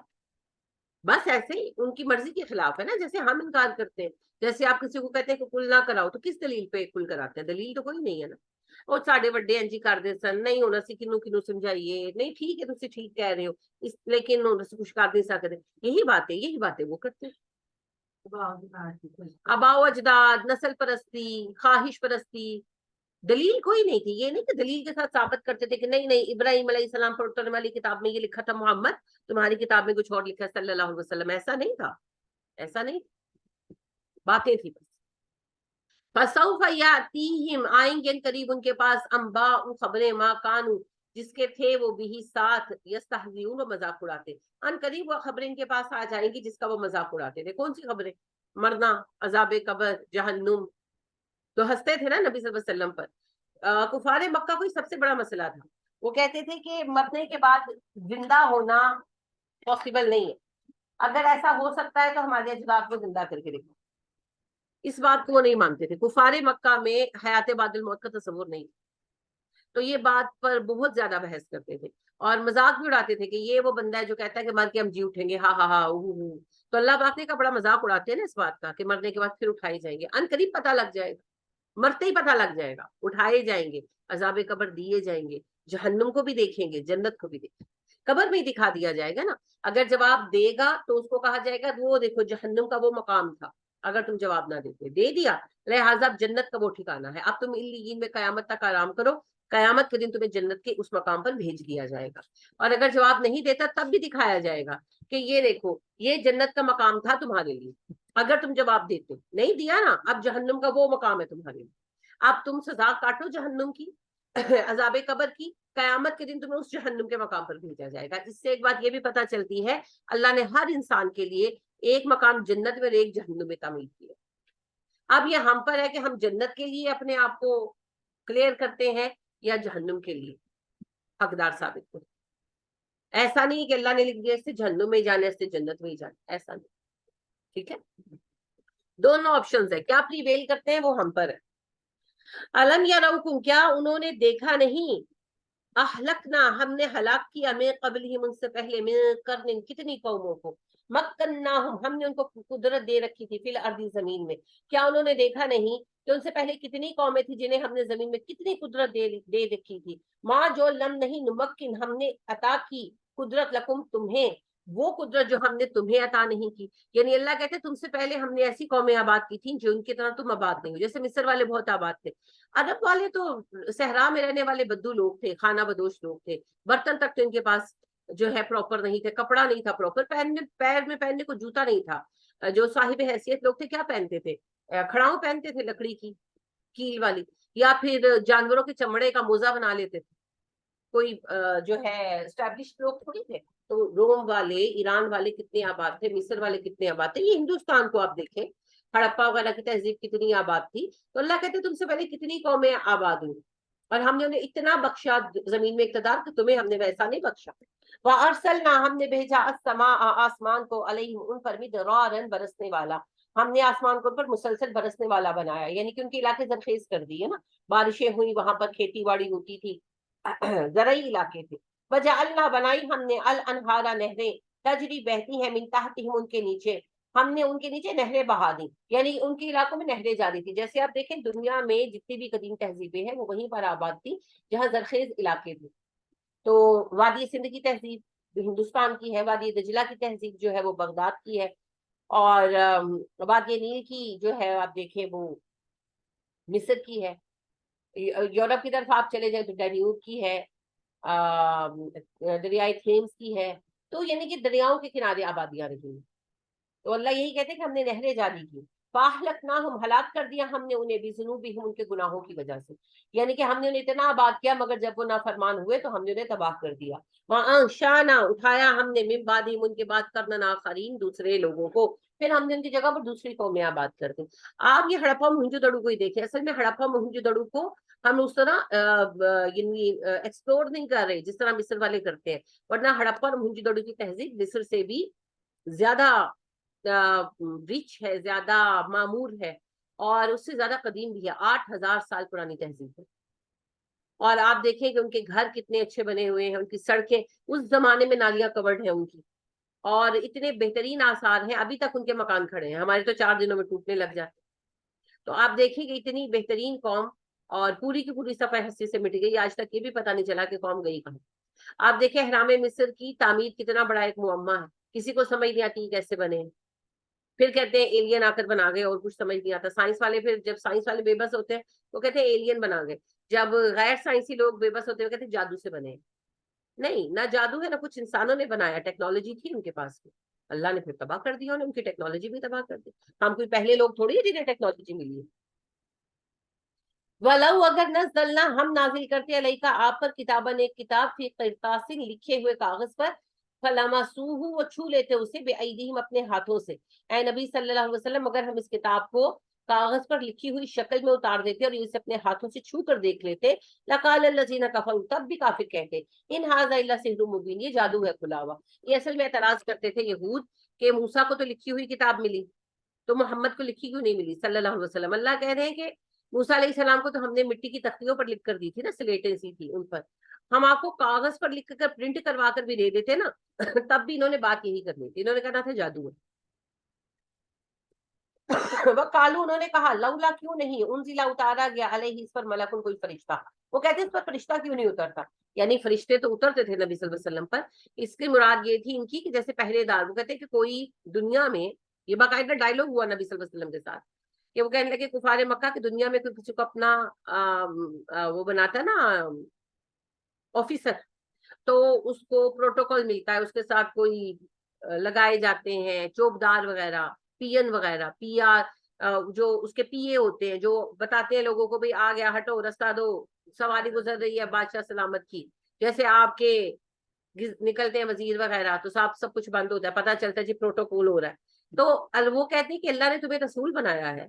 بس ایسے ہی, ان کی مرضی کے خلاف ہے نا, جیسے ہم انکار کرتے ہیں. جیسے آپ کسی کو کہتے ہیں کہ کل نہ کراؤ, تو کس دلیل پہ کل کراتے ہیں؟ دلیل تو کوئی نہیں ہے نا. اور ساڑے وڈے انجی کر دے سن, نہیں ہونا سی کنو کنو سمجھائیے, نہیں ٹھیک ہے تم ٹھیک کہہ رہے ہو, لیکن ہونا سی کچھ کر نہیں سکتے. یہی باتیں وہ کرتے ہیں. آباء و اجداد, نسل پرستی, خواہش پرستی, دلیل کوئی نہیں تھی. یہ نہیں کہ دلیل کے ساتھ ثابت کرتے تھے کہ نہیں ابراہیم علیہ السلام پر اترنے والی کتاب میں یہ لکھا تھا محمد, تمہاری کتاب میں کچھ اور لکھا صلی اللہ علیہ وسلم. ایسا نہیں تھا, ایسا نہیں, باتیں تھی بس. فسوف یاتیہم, آئیں گے قریب ان کے پاس, انباء خبریں, ما کانوا, جس کے تھے وہ بھی ساتھ, یستہزئون, وہ مذاق اڑاتے. ان قریب وہ خبریں ان کے پاس آ جائیں گی جس کا وہ مذاق اڑاتے تھے. کون سی خبریں؟ مرنا, عذاب قبر, جہنم. تو ہنستے تھے نا نبی صلی اللہ علیہ وسلم پر. کفار مکہ کوئی سب سے بڑا مسئلہ تھا. وہ کہتے تھے کہ مرنے کے بعد زندہ ہونا پاسبل نہیں ہے, اگر ایسا ہو سکتا ہے تو ہمارے اجداد کو زندہ کر کے دکھاؤ. اس بات کو وہ نہیں مانتے تھے. کفار مکہ میں حیات بعد الموت کا تصور نہیں. تو یہ بات پر بہت زیادہ بحث کرتے تھے اور مذاق بھی اڑاتے تھے کہ یہ وہ بندہ ہے جو کہتا ہے کہ مر کے ہم جی اٹھیں گے, ہاں ہاں ہاں. تو اللہ پاک نے کا بڑا مذاق اڑاتے ہیں نا اس بات کا کہ مرنے کے بعد پھر اٹھائے جائیں گے. ان قریب پتہ لگ جائے گا, مرتے ہی پتہ لگ جائے گا, اٹھائے جائیں گے, عذاب قبر دیے جائیں گے, جہنم کو بھی دیکھیں گے, جنت کو بھی دیکھیں گے. قبر میں ہی دکھا دیا جائے گا نا. اگر جواب دے گا تو اس کو کہا جائے گا وہ دیکھو جہنم کا وہ مقام تھا, اگر تم جواب نہ دیتے. دے دیا, لہٰذا اب جنت کا وہ ٹھکانا ہے, اب تم علیین میں قیامت تک آرام کرو, قیامت کے دن تمہیں جنت کے اس مقام پر بھیج دیا جائے گا. اور اگر جواب نہیں دیتا تب بھی دکھایا جائے گا کہ یہ دیکھو یہ جنت کا مقام تھا تمہارے لیے, اگر تم جواب دیتے. نہیں دیا نا, اب جہنم کا وہ مقام ہے تمہارے لیے, اب تم سزا کاٹو جہنم کی, عذاب قبر کی, قیامت کے دن تمہیں اس جہنم کے مقام پر بھیجا جائے گا. اس سے ایک بات یہ بھی پتہ چلتی ہے اللہ نے ہر انسان کے لیے ایک مقام جنت میں اور ایک جہنم میں تعمیر کیا. اب یہ ہم پر ہے کہ ہم جنت کے لیے اپنے آپ کو کلیئر کرتے ہیں یا جہنم کے لیے حقدار ثابت کرتے. ایسا نہیں کہ اللہ نے لکھ دیا اس سے جہنم میں ہی جانا ہے اس سے جنت میں ہی جانا, ایسا نہیں. ٹھیک ہے, دونوں آپشنز ہے, کیا پریویل کرتے ہیں وہ ہم پر ہے. الم یرؤکم, کیا انہوں نے دیکھا نہیں, اہلکنا, ہم نے ہلاک کیا, من قبلہم, ان سے پہلے, من قرن, کتنی قوموں کو, مکناہم, ہم نے ان کو قدرت دے رکھی تھی, فی الارض, زمین میں. کیا انہوں نے دیکھا نہیں کہ ان سے پہلے کتنی قومیں تھی جنہیں ہم نے زمین میں کتنی قدرت دے رکھی تھی. ماں جو لم نہیں نمکن, ہم نے عطا کی قدرت لکم, تمہیں, وہ قدرت جو ہم نے تمہیں عطا نہیں کی. یعنی اللہ کہتے تم سے پہلے ہم نے ایسی قومیں آباد کی تھیں جو ان کی طرح تم آباد نہیں ہو. جیسے مصر والے بہت آباد تھے, عرب والے تو صحرا میں رہنے والے بدو لوگ تھے, خانہ بدوش لوگ تھے, برتن تک تو ان کے پاس جو ہے پراپر نہیں تھے, کپڑا نہیں تھا پراپر, پیر میں پہننے کو جوتا نہیں تھا. جو صاحب حیثیت لوگ تھے کیا پہنتے تھے, کھڑاؤں پہنتے تھے لکڑی کی کیل والی, یا پھر جانوروں کے چمڑے کا موزہ بنا لیتے تھے. کوئی جو ہے اسٹیبلش لوگ تھوڑی تھے. تو روم والے, ایران والے کتنے آباد تھے, مصر والے کتنے آباد تھے, یہ ہندوستان کو آپ دیکھیں, ہڑپا وغیرہ کی تہذیب کتنی آباد تھی. تو اللہ کہتے تم سے پہلے کتنی قومیں آباد ہوئی, اور ہم نے انہیں اتنا بخشا زمین میں اقتدار کہ تمہیں ہم نے ویسا نہیں بخشا. وَأَرْسَلْنَا, ہم نے بھیجا, السَّمَاءَ, آسمان کو, عَلَيْهِمْ, ان پر, مِدْرَارًا, برسنے والا. ہم نے آسمان کو پر مسلسل برسنے والا بنایا, یعنی کہ ان کے علاقے زرخیز کر دی ہے نا, بارشیں ہوئی, وہاں پر کھیتی باڑی ہوتی تھی, زرعی علاقے تھے. وَجَعَلْنَا, بنائی ہم نے, الْأَنْهَارَ, نہریں, تجری, بہتی ہیں, من تحتہم, ان کے نیچے, ہم نے ان کے نیچے نہریں بہا دی. یعنی ان کے علاقوں میں نہریں جاری تھی. جیسے آپ دیکھیں دنیا میں جتنی بھی قدیم تہذیبیں ہیں وہ وہیں پر آباد تھی جہاں زرخیز علاقے تھے. تو وادی سندھ کی تہذیب ہندوستان کی ہے, وادی دجلہ کی تہذیب جو ہے وہ بغداد کی ہے, اور وادی نیل کی جو ہے آپ دیکھیں وہ مصر کی ہے. یورپ کی طرف آپ چلے جائیں تو ڈینیوب کی ہے, دریائے تھیمس کی ہے. تو یعنی کہ دریاؤں کے کنارے آبادیاں رہی ہیں. تو اللہ یہی کہتے ہیں کہ ہم نے نہریں جاری کی. فَأَهْلَكْنَاهُمْ, ہلاک کر دیا ہم نے انہیں, بِذُنُوبِهِمْ, ان کے گناہوں کی وجہ سے. یعنی کہ ہم نے انہیں اتنا آباد کیا مگر جب وہ نافرمان ہوئے تو ہم نے انہیں تباہ کر دیا. وَأَنشَأْنَا, اٹھایا ہم نے, مِن بَعْدِهِمْ, ان کے بعد, قَرْنًا آخَرِينَ, دوسرے لوگوں کو, پھر ہم نے ان کی جگہ پر دوسری قومیں آباد کر دی. آپ یہ ہڑپا موہنجو دڑو کو ہی دیکھیں, اصل میں ہڑپا موہنجو دڑو کو ہم اس طرح یعنی ایکسپلور نہیں کر رہے جس طرح مصر والے کرتے ہیں, ورنہ ہڑپا اور موہنجو دڑو کی تہذیب مصر سے بھی زیادہ رچ ہے, زیادہ معمور ہے, اور اس سے زیادہ قدیم بھی ہے. 8000 سال پرانی تہذیب ہے. اور آپ دیکھیں کہ ان کے گھر کتنے اچھے بنے ہوئے ہیں, ان کی سڑکیں, اس زمانے میں نالیاں کورڈ ہیں ان کی, اور اتنے بہترین آثار ہیں, ابھی تک ان کے مکان کھڑے ہیں, ہمارے تو 4 دنوں میں ٹوٹنے لگ جاتے. تو آپ دیکھیں کہ اتنی بہترین قوم, اور پوری کی پوری صفحہ ہستی سے مٹ گئی, آج تک یہ بھی پتہ نہیں چلا کہ قوم گئی کہاں. آپ دیکھیں اہرام مصر کی تعمیر کتنا بڑا ایک معمہ ہے, کسی کو سمجھ نہیں آتی کیسے بنے. پھر کہتے ہیں ایلین آ کر بنا گئے, اور کچھ سمجھ نہیں آتا. سائنس والے, پھر جب سائنس والے بے بس ہوتے ہیں تو کہتے ہیں ایلین بنا گئے. جب غیر سائنسی لوگ بے بس ہوتے ہیں کہتے ہیں جادو سے بنے. نہیں, نہ جادو ہے نہ کچھ انسانوں نے بنایا, ٹیکنالوجی تھی ان کے پاس بھی, اللہ نے پھر تباہ کر دیا انہیں, ان کی ٹیکنالوجی بھی تباہ کر دی. ہم کوئی پہلے لوگ تھوڑی ہے جنہیں ٹیکنالوجی ملی ہے. وَلَوْ, اگر نزلنا, ہم نازل کرتے علیکا, آپ پر, کتاباً, ایک کتاب, فی قرطاس, لکھے ہوئے کاغذ پر, فَلَمَسُوهُ, وہ چھو لیتے اسے, بِأَیْدِہِمْ, اپنے ہاتھوں سے. اے نبی صلی اللہ علیہ وسلم, اگر ہم اس کتاب کو کاغذ پر لکھی ہوئی شکل میں اتار دیتے اور اسے اپنے ہاتھوں سے چھو کر دیکھ لیتے, لَقَالَ الَّذِينَ كَفَرُوا, تب بھی کافر کہتے, ان هَذَا إِلَّا سِحْرٌ مُبِينٌ, یہ جادو ہے کھلا ہوا. یہ اصل میں اعتراض کرتے تھے یہود کہ موسیٰ کو تو لکھی ہوئی کتاب ملی, تو محمد کو لکھی کیوں نہیں ملی صلی اللہ علیہ وسلم. اللہ کہہ رہے ہیں کہ موسیٰ علیہ السلام کو تو ہم نے مٹی کی تختیوں پر لکھ کر دی تھی نا, سلیٹیں سی تھی ان پر, ہم آپ کو کاغذ پر لکھ کر پرنٹ کروا کر بھی دے دیتے نا, تب بھی انہوں نے بات یہی کرنی تھی, انہوں نے کہنا تھا جادو ہے. وقالو, انہوں نے کہا, لولا, کیوں نہیں, انزل, اتارا گیا, علیہ, اس پر, ملکن, کوئی فرشتہ. وہ کہتے ہیں اس پر فرشتہ کیوں نہیں اترتا, یعنی فرشتے تو اترتے تھے نبی صلی اللہ علیہ وسلم پر. اس کی مراد یہ تھی ان کی کہ جیسے پہلے دار, وہ کہتے ہیں کہ کوئی دنیا میں, یہ باقاعدہ ڈائلوگ ہوا نبی صلی اللہ علیہ وسلم کے ساتھ, کہ وہ کہنے لگے کفار مکہ کی دنیا میں کوئی کسی کو اپنا وہ بناتا ہے نا آفیسر، تو اس کو پروٹوکول ملتا ہے، اس کے ساتھ کوئی لگائے جاتے ہیں چوبدار وغیرہ، پی این وغیرہ، پی آر، جو اس کے پی اے ہوتے ہیں جو بتاتے ہیں لوگوں کو بھئی آ گیا، ہٹو رستہ دو، سواری گزر رہی ہے بادشاہ سلامت کی. جیسے آپ کے نکلتے ہیں وزیر وغیرہ تو سب کچھ بند ہوتا ہے، پتہ چلتا ہے جی پروٹوکول ہو رہا ہے. تو وہ کہتے ہیں کہ اللہ نے تمہیں رسول بنایا ہے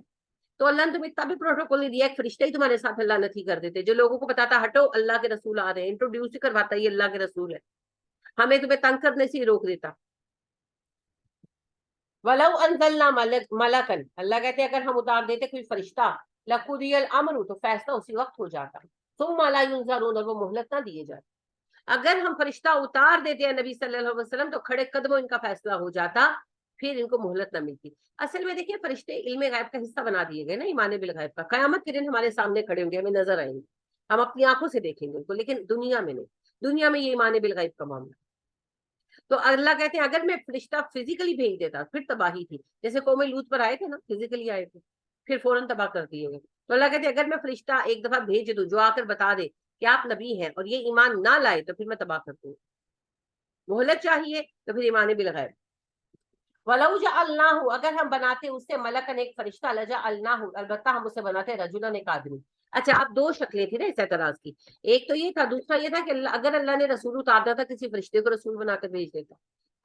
تو اللہ نے تمہیں اتنا بھی پروٹوکول نہیں دیا، ایک فرشتہ ہی تمہارے ساتھ اللہ نتھی کر دیتے جو لوگوں کو بتاتا ہٹو اللہ کے رسول آ رہے ہیں، انٹروڈیوس ہی کرواتا یہ اللہ کے رسول ہے، ہمیں تمہیں تنگ کرنے سے ہی روک دیتا. وَلَوْ أَنزَلْنَا مَلَكًا، اللہ کہتے ہیں اگر ہم اتار دیتے کوئی فرشتہ، لَقُضِيَ الْأَمْرُ، تو فیصلہ اسی وقت ہو جاتا، ثُمَّ لَا يُنظَرُونَ، اور وہ مہلت نہ دیے جاتے. اگر ہم فرشتہ اتار دیتے ہیں نبی صلی اللہ علیہ وسلم تو کھڑے قدموں ان کا فیصلہ ہو جاتا، پھر ان کو مہلت نہ ملتی. اصل میں دیکھیے فرشتے علم غیب کا حصہ بنا دیے گئے نا، ایمان بالغیب کا. قیامت کے دن ہمارے سامنے کھڑے ہوں گے، ہمیں نظر آئیں گے، ہم اپنی آنکھوں سے دیکھیں گے ان کو، لیکن دنیا میں نہیں. دنیا میں یہ ایمان بالغیب کا معاملہ. تو اللہ کہتے ہیں اگر میں فرشتہ فزیکلی بھیج دیتا پھر تباہی تھی، جیسے قوم لوط پر آئے تھے نا، فزیکلی آئے تھے پھر فوراً تباہ کر دیے گئے. تو اللہ کہتے ہیں اگر میں فرشتہ ایک دفعہ بھیج دوں جو آ کر بتا دے کہ آپ نبی ہیں اور یہ ایمان نہ لائے تو پھر میں تباہ کر دوں. مہلت چاہیے تو پھر ایمان بالغیب. وَلَوْ جَعَلْنَاهُ، اگر ہم بناتے اس سے ملکن ایک فرشتہ، لَجَعَلْنَاهُ، البتہ ہم اسے بناتے رجلا ایک آدمی. اچھا اب دو شکلیں تھی نا اس اعتراض کی، ایک تو یہ تھا، دوسرا یہ تھا کہ اگر اللہ نے رسول اتارتا تھا کسی فرشتے کو رسول بنا کر بھیج دیتا.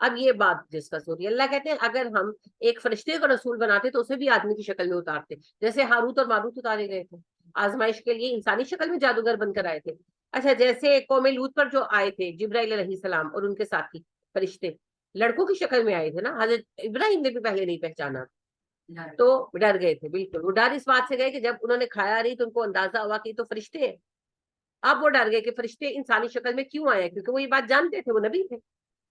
اب یہ بات ڈسکس ہو رہی ہے. اللہ کہتے ہیں اگر ہم ایک فرشتے کو رسول بناتے تو اسے بھی آدمی کی شکل میں اتارتے، جیسے ہاروت اور ماروت اتارے گئے تھے آزمائش کے لیے، انسانی شکل میں جادوگر بن کر آئے تھے. اچھا جیسے قوم لوط پر جو آئے تھے جبرائیل علیہ السلام اور ان کے ساتھی فرشتے لڑکوں کی شکل میں آئے تھے نا، حضرت ابراہیم نے بھی پہلے نہیں پہچانا تو ڈر گئے تھے. بالکل وہ ڈر اس بات سے گئے کہ جب انہوں نے کھایا نہیں تو ان کو اندازہ ہوا کہ تو فرشتے ہیں. اب وہ ڈر گئے کہ فرشتے انسانی شکل میں کیوں آئے، کیونکہ وہ یہ بات جانتے تھے، وہ نبی تھے،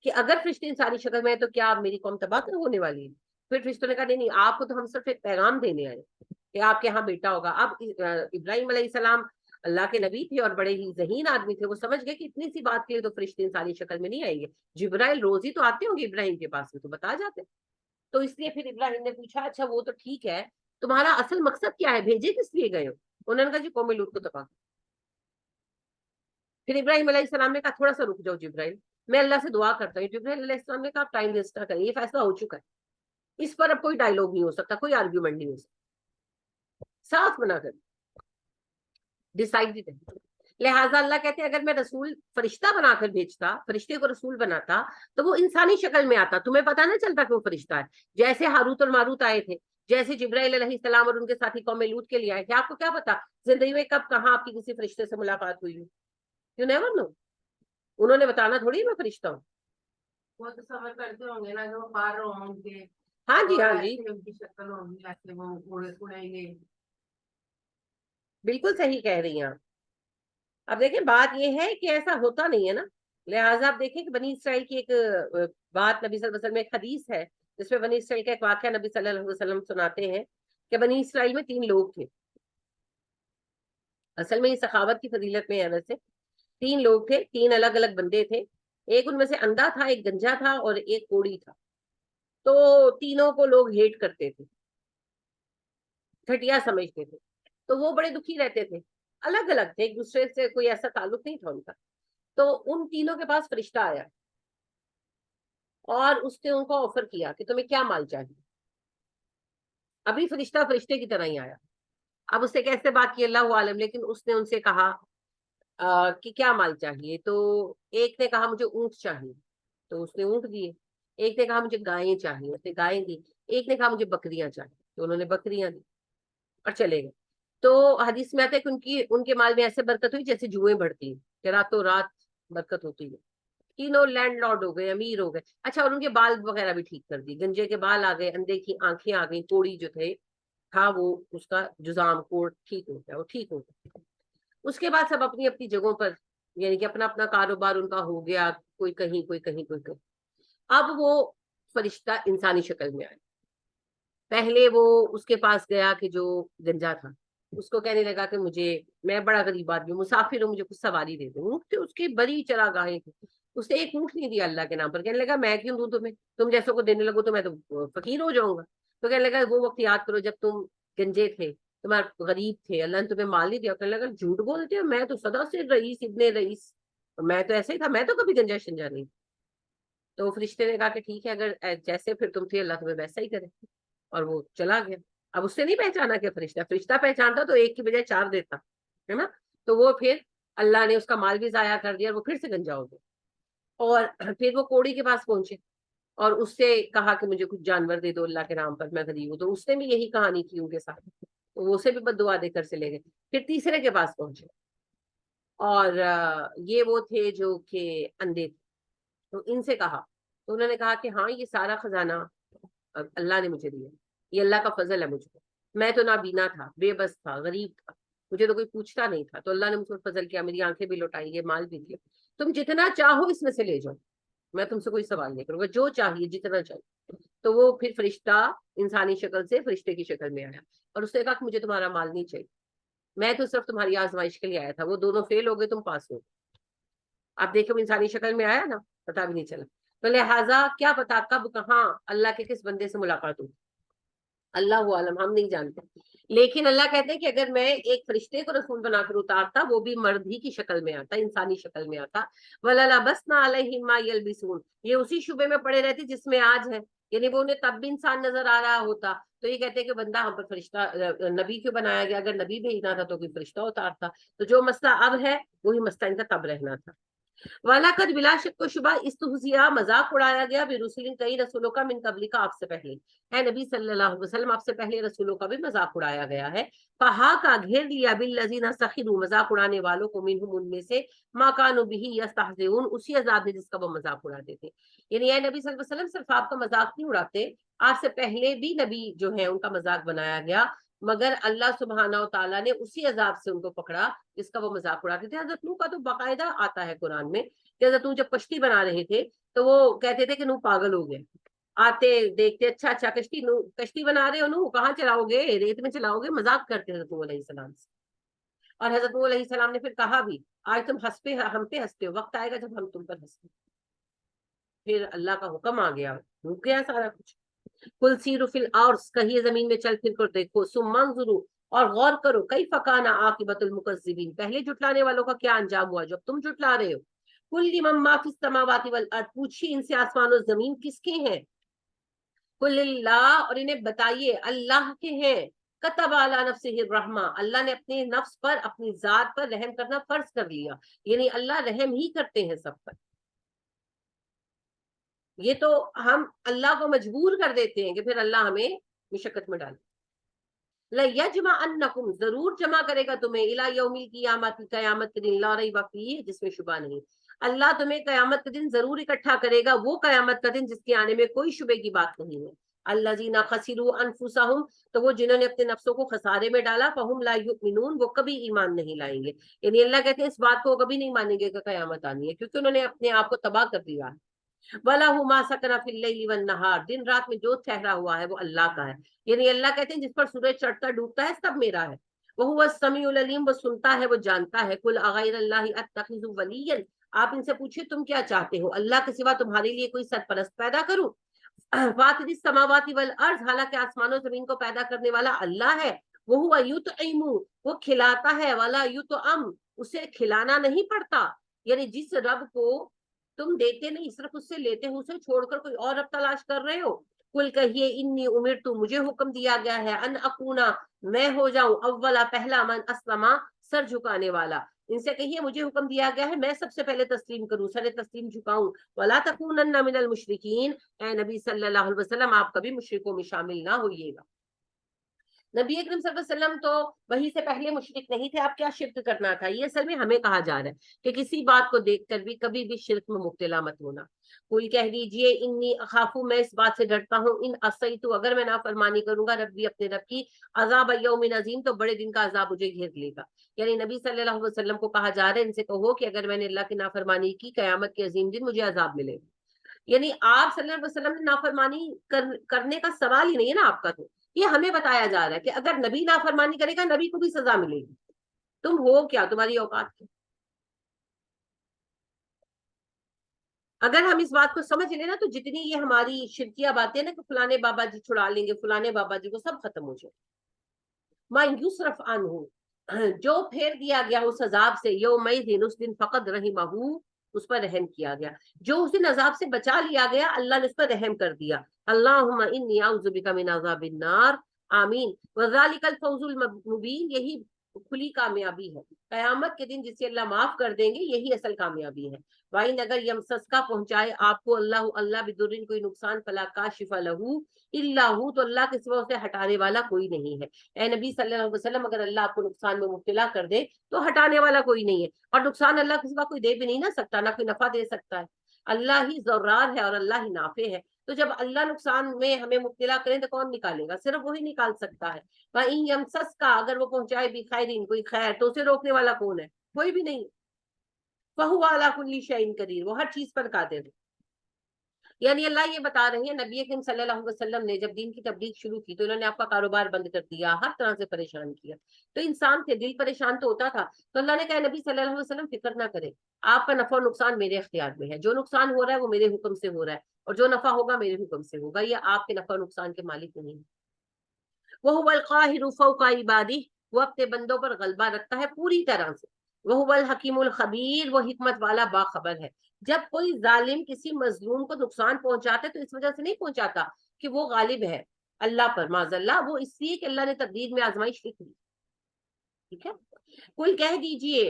کہ اگر فرشتے انسانی شکل میں ہے تو کیا میری قوم تباہ ہونے والی ہے. پھر فرشتوں نے کہا نہیں نہیں، آپ کو تو ہم صرف ایک پیغام دینے آئے کہ آپ کے یہاں بیٹا ہوگا. اب ابراہیم علیہ السلام اللہ کے نبی تھے اور بڑے ہی ذہین آدمی تھے، وہ سمجھ گئے کہ اتنی سی بات کے لیے تو فرشتے انسانی شکل میں نہیں آئیں گے. جبرائیل روز ہی تو آتے ہوں گے ابراہیم کے پاس میں تو بتا جاتے. تو اس لیے پھر ابراہیم نے پوچھا اچھا وہ تو ٹھیک ہے، تمہارا اصل مقصد کیا ہے، بھیجے کس لیے گئے ہو؟ انہوں نے کہا جی قوم لوط کو تباہ. پھر ابراہیم علیہ السلام نے کہا تھوڑا سا رک جاؤ جبرائیل، میں اللہ سے دعا کرتا ہوں. جبرائیل علیہ السلام نے کہا آپ ٹائم ویسٹ نہ کریں، یہ فیصلہ ہو چکا ہے، اس پر اب کوئی ڈائلوگ نہیں ہو سکتا، کوئی آرگیومنٹ نہیں ہو سکتا، صاف بنا کر ڈیسائیڈ ہے. لہٰذا اللہ کہتے ہیں اگر میں رسول فرشتہ بنا کر بھیجتا، فرشتے کو رسول بناتا تو وہ انسانی شکل میں آتا، تمہیں پتا نہ چلتا کہ وہ فرشتہ ہے. جیسے ہاروت اور ماروت آئے تھے، جیسے جبرائیل علیہ السلام اور ان کے ساتھی قوم لوط کے لیے آئے تھے. آپ کو کیا پتا زندگی میں کب کہاں آپ کی کسی فرشتے سے ملاقات ہوئی؟ You never know. انہوں نے بتانا تھوڑی میں فرشتہ ہوں. وہ تو سفر کرتے ہوں گے نا جو پار ہوں گے، ہاں جی ہاں جی ان کی شکل ہوگی ایسے وہ اڑیں گے. بالکل صحیح کہہ رہی ہیں آپ. اب دیکھیں بات یہ ہے کہ ایسا ہوتا نہیں ہے نا. لہٰذا آپ دیکھیں کہ بنی اسرائیل کی ایک بات نبی صلی اللہ علیہ وسلم میں ایک حدیث ہے جس میں بنی اسرائیل کا ایک واقعہ نبی صلی اللہ علیہ وسلم سناتے ہیں کہ بنی اسرائیل میں 3 لوگ تھے. اصل میں یہ سخاوت کی فضیلت میں ہے، ویسے 3 لوگ تھے، 3 الگ الگ بندے تھے. ایک ان میں سے اندھا تھا، ایک گنجا تھا اور ایک کوڑی تھا. تو تینوں کو لوگ ہیٹ کرتے تھے، گھٹیا سمجھتے تھے. تو وہ بڑے دکھی رہتے تھے، الگ الگ تھے، ایک دوسرے سے کوئی ایسا تعلق نہیں تھا ان کا. تو ان تینوں کے پاس فرشتہ آیا اور اس نے ان کو آفر کیا کہ تمہیں کیا مال چاہیے. ابھی فرشتہ فرشتے کی طرح ہی آیا. اب اس سے کیسے بات کی اللہ عالم، لیکن اس نے ان سے کہا کہ کیا مال چاہیے. تو ایک نے کہا مجھے اونٹ چاہیے، تو اس نے اونٹ دیے. ایک نے کہا مجھے گائیں چاہیے، اس نے گائیں دی. ایک نے کہا مجھے بکریاں چاہیے، تو انہوں نے بکریاں دی اور چلے گئے. تو حدیث میں آتا ہے کہ ان کے مال میں ایسے برکت ہوئی جیسے جوئیں بڑھتی ہیں، کہ راتوں رات برکت ہوتی ہے. تینوں لینڈ لارڈ ہو گئے، امیر ہو گئے. اچھا اور ان کے بال وغیرہ بھی ٹھیک کر دی، گنجے کے بال آ گئے، اندھے کی آنکھیں آ گئی، کوڑی جو تھا وہ اس کا جزام کوڑ ٹھیک ہو گیا، وہ ٹھیک ہو گیا. اس کے بعد سب اپنی اپنی جگہوں پر، یعنی کہ اپنا اپنا کاروبار ان کا ہو گیا، کوئی کہیں کوئی کہیں کوئی کہیں. اب وہ فرشتہ انسانی شکل میں آیا. پہلے وہ اس کے پاس گیا کہ جو گنجا تھا، اس کو کہنے لگا کہ میں بڑا غریب آدمی ہوں، مسافر ہوں، مجھے کچھ سواری دے دو. اونٹ تھے اس کی بڑی چراگاہیں تھی، اس نے ایک اونٹ نہیں دیا اللہ کے نام پر. کہنے لگا میں کیوں دوں تمہیں، تم جیسوں کو دینے لگو تو میں تو فقیر ہو جاؤں گا. تو کہنے لگا وہ وقت یاد کرو جب تم गंजे थे, तुम्हारे गरीब थे, अल्लाह ने तुम्हें माल नहीं दिया। कहने लगा झूठ बोलते हो, मैं तो सदा से रईस इब्ने रईस, मैं तो ऐसे ही था, मैं तो कभी गंजा शंजा नहीं। तो फरिश्ते ने कहा कि ठीक है, अगर जैसे फिर तुम थे अल्लाह तुम्हें वैसा ही करे। और वो चला गया। अब उससे नहीं पहचाना कि फरिश्ता, फरिश्ता पहचानता तो एक की बजाय 4 देता, है ना। तो वो फिर अल्लाह ने उसका माल भी जाया कर दिया, और वो फिर से गंजा हो गया। और फिर वो कोड़ी के पास पहुंचे और उससे कहा कि मुझे कुछ जानवर दे दो अल्लाह के नाम पर, मैं गरीब हूँ। तो उसने भी यही कहानी की उनके साथ, तो वो उसे भी बददुआ देकर चले गए। फिर तीसरे के पास पहुंचे, और ये वो थे जो कि अंधे थे। तो इनसे कहा, तो उन्होंने कहा कि हाँ, ये सारा खजाना अल्लाह ने मुझे दिया, ये अल्लाह का फजल है मुझको। मैं तो नाबीना था, बेबस था, गरीब था, मुझे तो कोई पूछता नहीं था, तो अल्लाह ने मुझ पर फजल किया, मेरी आंखें भी लौटाई, ये माल भी दिया। तुम जितना चाहो इसमें से ले जाओ, मैं तुमसे कोई सवाल नहीं करूंगा, जो चाहिए जितना चाहिए। तो वो फिर फरिश्ता इंसानी शक्ल से फरिश्ते की शक्ल में आया, और उसने कहा कि मुझे तुम्हारा माल नहीं चाहिए, मैं तो सिर्फ तुम्हारी आजमाइश के लिए आया था। वो दोनों फेल हो गए, तुम पास हो। आप देखो इंसानी शक्ल में आया ना, पता भी नहीं चला। तो लिहाजा क्या पता कब कहाँ अल्लाह के किस बंदे से मुलाकात हुई, अल्लाह आलम, हम नहीं जानते। लेकिन अल्लाह कहते हैं कि अगर मैं एक फरिश्ते को रसूल बनाकर उतारता, वो भी मर्द ही की शक्ल में आता, इंसानी शक्ल में आता, वला बसना अलैहिम मा यलबिसून, ये उसी शुबे में पड़े रहते जिसमें आज है। यानी वो उन्हें तब भी इंसान नजर आ रहा होता। तो ये कहते हैं कि बंदा हम पर फरिश्ता नबी क्यों बनाया गया, अगर नबी भेजना था तो कोई फरिश्ता उतारता। तो जो मसला अब है वही मसला इनका तब रहना था। वालाकद बिला शक शुबा इस्तुहजिया, मजाक उड़ाया गया, बिरुसुलिन, कई रसूलों का, मिन कबली का, आपसे पहले, है नबी सल्लल्लाहु अलैहि वसल्लम, आपसे पहले रसूलों का भी मजाक उड़ाया गया है। फहा का घेर लिया बिल लजीना सखिरू, मजाक उड़ाने वालों को, मिनहुम उनमें से, माकानु बिही यस्तहजिऊन, उसी अजाब में जिसका वो मजाक उड़ाते थे। यानी ये नबी सल्लल्लाहु अलैहि वसल्लम सिर्फ आपका मजाक नहीं उड़ाते, आपसे पहले भी नबी जो है उनका मजाक बनाया गया, मगर अल्लाह सुब्हाना व तआला ने उसी अजाब से उनको पकड़ा जिसका वो मजाक उड़ाते थे। हजरत नूह का तो बाकायदा आता है कुरान में कि हजरत नूह जब कश्ती बना रहे थे तो वो कहते थे कि नूह पागल हो गए। आते देखते, अच्छा अच्छा कश्ती, नूह कश्ती बना रहे हो, नूह कहाँ चलाओगे, रेत में चलाओगे, मजाक करते हजरत नूह अलैहिस्सलाम से। और हजरत नूह अलैहिस्सलाम ने फिर कहा भी, आज तुम हम पे हंसते हो, वक्त आएगा जब हम तुम पर हंसते। फिर अल्लाह का हुक्म आ गया, रुक गया सारा कुछ। कुल सीरु फिल अर्ज़, कहिए जमीन में चल फिर कर देखो, सुम्मंजुरु, और गौर करो, कई फकाना आकिबतुल मुकज्जिबीन, पहले जुटलाने वालों का क्या अंजाम हुआ जब तुम जुटला रहे हो। कुल लिमन मा फिस समावाति वल अर्द, पूछिए इनसे आसमान और जमीन किसके हैं। कुल लिल्लाह, और इन्हें बताइए अल्लाह के हैं। कतब अला नफ्सिहि रहमा, अल्लाह ने अपने नफ्स पर, अपनी जात पर रहम करना फर्ज कर लिया, यानी अल्लाह रहम ही करते हैं सब पर। ये तो हम अल्लाह को मजबूर कर देते हैं कि फिर अल्लाह हमें मुशक्कत में डाले। लयजमअन्नकुम, जरूर जमा करेगा तुम्हें, इला यौमिल क़ियामत, कयामत के दिन, ला रैब फीह, जिसमें शुबा नहीं। अल्लाह तुम्हें कयामत के दिन जरूर इकट्ठा करेगा, वो कयामत का दिन जिसके आने में कोई शुबे की बात नहीं है। अल्लज़ीना खसिरू अनफुसहुम, तो वो जिन्होंने अपने नफ्सों को खसारे में डाला, फहुम ला युमिनून, वो कभी ईमान नहीं लाएंगे। यानी अल्लाह कहते हैं इस बात को कभी नहीं मानेंगे कि कयामत आनी है, क्योंकि उन्होंने अपने आप को तबाह कर दिया है। वलहु मा सकना फिल लैली वन नहार, दिन रात में जो ठहरा हुआ है वो अल्लाह का है। यानी अल्लाह कहते हैं जिस पर सूरज चढ़ता डूबता है सब मेरा है। वो हुवा समीउल अलीम, वो सुनता है, वो जानता है। कुल अगैर अल्लाहि अत्तखिजु वलियन, आप इनसे पूछिए तुम क्या चाहते हो, अल्लाह के सिवा तुम्हारे लिए कोई सरपरस्त पैदा करूं। फातिरिस समावाति वल अर्ज, हालांकि आसमानों जमीन को पैदा करने वाला अल्लाह है। वो हुवा युतइमु, वो खिलाता है, वाला युतअम, उसे खिलाना नहीं पड़ता। यानी जिस रब को तुम देते नहीं, सिर्फ उससे लेते हो, उसे छोड़कर कोई और रब तलाश कर रहे हो। कुल कहिए इन्नी उमिर तू, मुझे हुक्म दिया गया है, अन अकूना, मैं हो जाऊं, अव्वला, पहला, मन अस्लमा, सर झुकाने वाला। इनसे कहिए मुझे हुक्म दिया गया है मैं सबसे पहले तस्लीम करूं, सर तस्लीम झुकाऊं। वला तकूनन्ना मिनल मुशरिकीन, ए नबी सल्लल्लाहु अलैहि वसल्लम आप कभी मुशरिकों में शामिल ना होइएगा। नबी अकरम सल्लल्लाहु अलैहि वसल्लम तो वही से पहले मुशरिक नहीं थे, आप क्या शिरक करना था। ये असल में हमें कहा जा रहा है कि किसी बात को देखकर भी कभी भी शिरक में मुब्तला मत होना। कोई कह दीजिए इन्नी अखाफू, मैं इस बात से डरता हूँ, इन असैतु, अगर मैं नाफरमानी करूंगा रब्बी, अपने रब की, अजाब यौमिन अजीम, तो बड़े दिन का अजाब मुझे घेर लेगा। यानी नबी सल्लल्लाहु अलैहि वसल्लम को कहा जा रहा है इनसे कहो कि अगर मैंने अल्लाह की नाफरमानी की, कयामत के अजीम दिन मुझे अजाब मिलेगा। यानी आप सल्लल्लाहु अलैहि वसल्लम ने नाफरमानी करने का सवाल ही नहीं है ना आपका। तो ये हमें बताया जा रहा है कि अगर नबी नाफरमानी करेगा नबी को भी सजा मिलेगी। तुम हो क्या, तुम्हारी औकात क्या। अगर हम इस बात को समझ लें ना, तो जितनी ये हमारी शिरकिया बातें ना कि फलाने बाबा जी छुड़ा लेंगे, फलाने बाबा जी को, सब खत्म हो जाए। मान युसरफ अन्हु, जो फेर दिया गया उस अजाब से, यौमइज़िन, उस दिन, फकद रहिमहु, उस पर रहम किया गया। जो उस दिन अजाब से बचा लिया गया, अल्लाह ने उस पर रहम कर दिया। अल्लाहुम्मा इन्नी अऊज़ु बिका मिन अज़ाबिन नार, आमीन। वज़ालिकल फौज़ुल मुबीन, यही खुली कामयाबी है कयामत के दिन, जिसे अल्लाह माफ कर देंगे, यही असल कामयाबी है। वाइन, अगर यमसस का पहुंचाए आपको अल्लाह अल्लाह बिदुर्रिन, कोई नुकसान, फला काशिफा लहू इल्लाहु, तो अल्लाह के सिवा उसे हटाने वाला कोई नहीं है। ए नबी सल्लल्लाहु अलैहि वसल्लम, अगर अल्लाह आपको नुकसान में मुब्तला कर दे तो हटाने वाला कोई नहीं है, और नुकसान अल्लाह के सिवा कोई दे भी नहीं ना सकता, ना कोई नफा दे सकता है। अल्लाह ही ज़र्रार है और अल्लाह ही नाफे है। तो जब अल्लाह नुकसान में हमें मुब्तला करें तो कौन निकालेगा? सिर्फ वही निकाल सकता है। वहीं यमसस का, अगर वो पहुंचाए भी खैरिन, कोई खैर, तो उसे रोकने वाला कौन है? कोई भी नहीं। फहुवा अला कुल्ली शैइन कदीर, वो हर चीज पर कादिर है। यानी अल्लाह ये बता रही है, नबी करीम सल्लल्लाहु अलैहि वसल्लम ने जब दीन की तबलीग शुरू की तो इन्होंने आपका कारोबार बंद कर दिया, हर तरह से परेशान किया। तो इंसान थे, दिल परेशान तो होता था। तो अल्लाह ने कहा, नबी सल्लल्लाहु अलैहि वसल्लम फिक्र ना करें, आपका नफा और नुकसान मेरे इख्तियार में है। जो नुकसान हो रहा है वो मेरे हुक्म से हो रहा है, और जो नफा होगा मेरे हुक्म से होगा। ये आपके नफा और नुकसान के मालिक नहीं है। वो हुवल काहिरु फौका इबादिह, वो अपने बंदों पर गलबा रखता है पूरी तरह से। वो हुवल हकीमुल खबीर, वो हिकमत वाला बाखबर है। जब कोई जालिम किसी मजलूम को नुकसान पहुंचाता है तो इस वजह से नहीं पहुंचाता कि वो गालिब है अल्लाह पर, माजल्ला, वो इसलिए कि अल्लाह ने तकदीर में आजमाइश लिख दी। ठीक है। कुल कह दीजिए,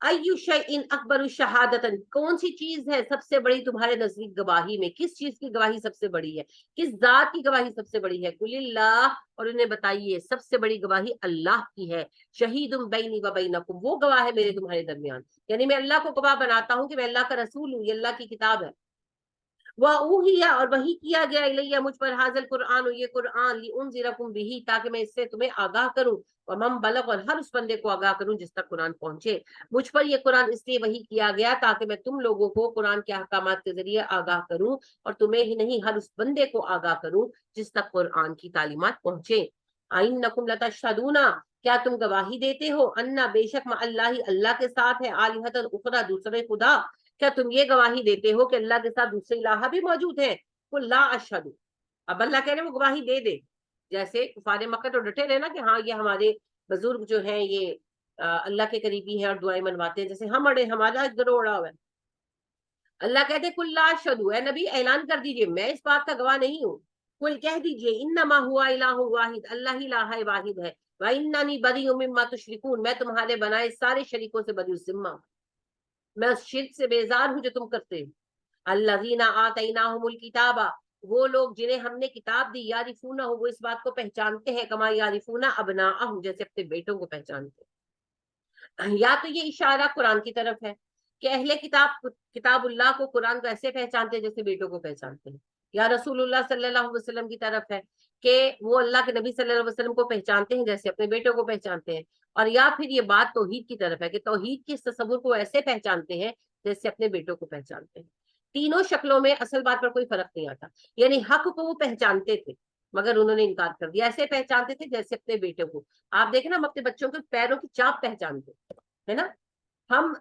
अय्यु शैइन अकबरु शहादतन, कौन सी चीज है सबसे बड़ी तुम्हारे नजदीक गवाही में? किस चीज की गवाही सबसे बड़ी है? किस जात की गवाही सबसे बड़ी है? कुलिल्लाह, और उन्हें बताइए सबसे बड़ी गवाही अल्लाह की है। शहीदुम बैनी व बैनकुम, वो गवाह है मेरे तुम्हारे दरमियान। यानी मैं अल्लाह को गवाह बनाता हूँ कि मैं अल्लाह का रसूल हूँ, ये अल्लाह की किताब है। वऊहिया, और वही किया गया, इलैया, मुझ पर, हाज़िल कुरआन, ये कुरआन, लिउनज़िरकुम बिही, ताकि मैं इससे तुम्हें आगाह करूं, और मम बलग, और हर उस बंदे को आगाह करूं जिस तक कुरान पहुंचे। मुझ पर ये कुरान इसलिए वही किया गया ताकि मैं तुम लोगों को कुरान के अहकामात के जरिए आगाह करूं, और तुम्हें ही नहीं, हर उस बंदे को आगाह करूं जिस तक कुरान की तालीमात पहुंचे। अइन्नकुम लतशहदूना, क्या तुम गवाही देते हो, अन्ना, बेशक, मा अल्लाही, अल्लाह के साथ है, आलिहतन उखरा, दूसरे खुदा, क्या तुम ये गवाही देते हो कि अल्लाह के साथ दूसरे इलाहा भी मौजूद है? कुल ला अशहदु, अब अल्लाह कह रहे हैं वो गवाही दे दे। जैसे कुफारे मक्का तो डटे रहे ना कि हाँ, ये हमारे बुजुर्ग जो हैं ये अल्लाह के करीबी हैं और दुआएं मनवाते हैं, जैसे हम अड़े, हमारा गरोह उड़ा हुआ है। अल्लाह कहते कुल ला अशहदु, ए नबी ऐलान कर दीजिए मैं इस बात का गवाह नहीं हूँ। कुल कह दीजिए, इन्नमा हुआ इलाहु वाहिद, अल्लाह ही इलाहा वाहिद है। व इन्ननी बरीउम मिम्मा तुशरिकून, मैं तुम्हारे बनाए सारे शरीकों से बरी जिम्मा, मैं उस शिर्क से बेजार हूं जो तुम करते हो। अल्लज़ीना आतैनाहुमुल किताबा, वो लोग जिन्हें हमने किताब दी, यारिफूना, वो इस बात को पहचानते हैं, कमा यारिफूना अबनाअहुम, जैसे अपने बेटों को पहचानते हैं। या तो ये इशारा कुरान की तरफ है कि अहले किताब किताबुल्लाह को, कुरान को ऐसे पहचानते हैं जैसे बेटों को पहचानते हैं। या रसूलुल्लाह सल्लल्लाहु अलैहि वसल्लम की तरफ है कि वो अल्लाह के नबी सल्लल्लाहु अलैहि वसल्लम को पहचानते हैं जैसे अपने बेटों को पहचानते हैं। और या फिर ये बात तौहीद की तरफ है कि तौहीद के इस तस्वुर को ऐसे पहचानते हैं जैसे अपने बेटों को पहचानते हैं। तीनों शक्लों में असल बात पर कोई फर्क नहीं आता। यानी हक को वो पहचानते थे मगर उन्होंने इनकार कर दिया, ऐसे पहचानते थे जैसे अपने बेटों को। आप देखें ना, हम अपने बच्चों के पैरों की चाप पहचानते है ना। हम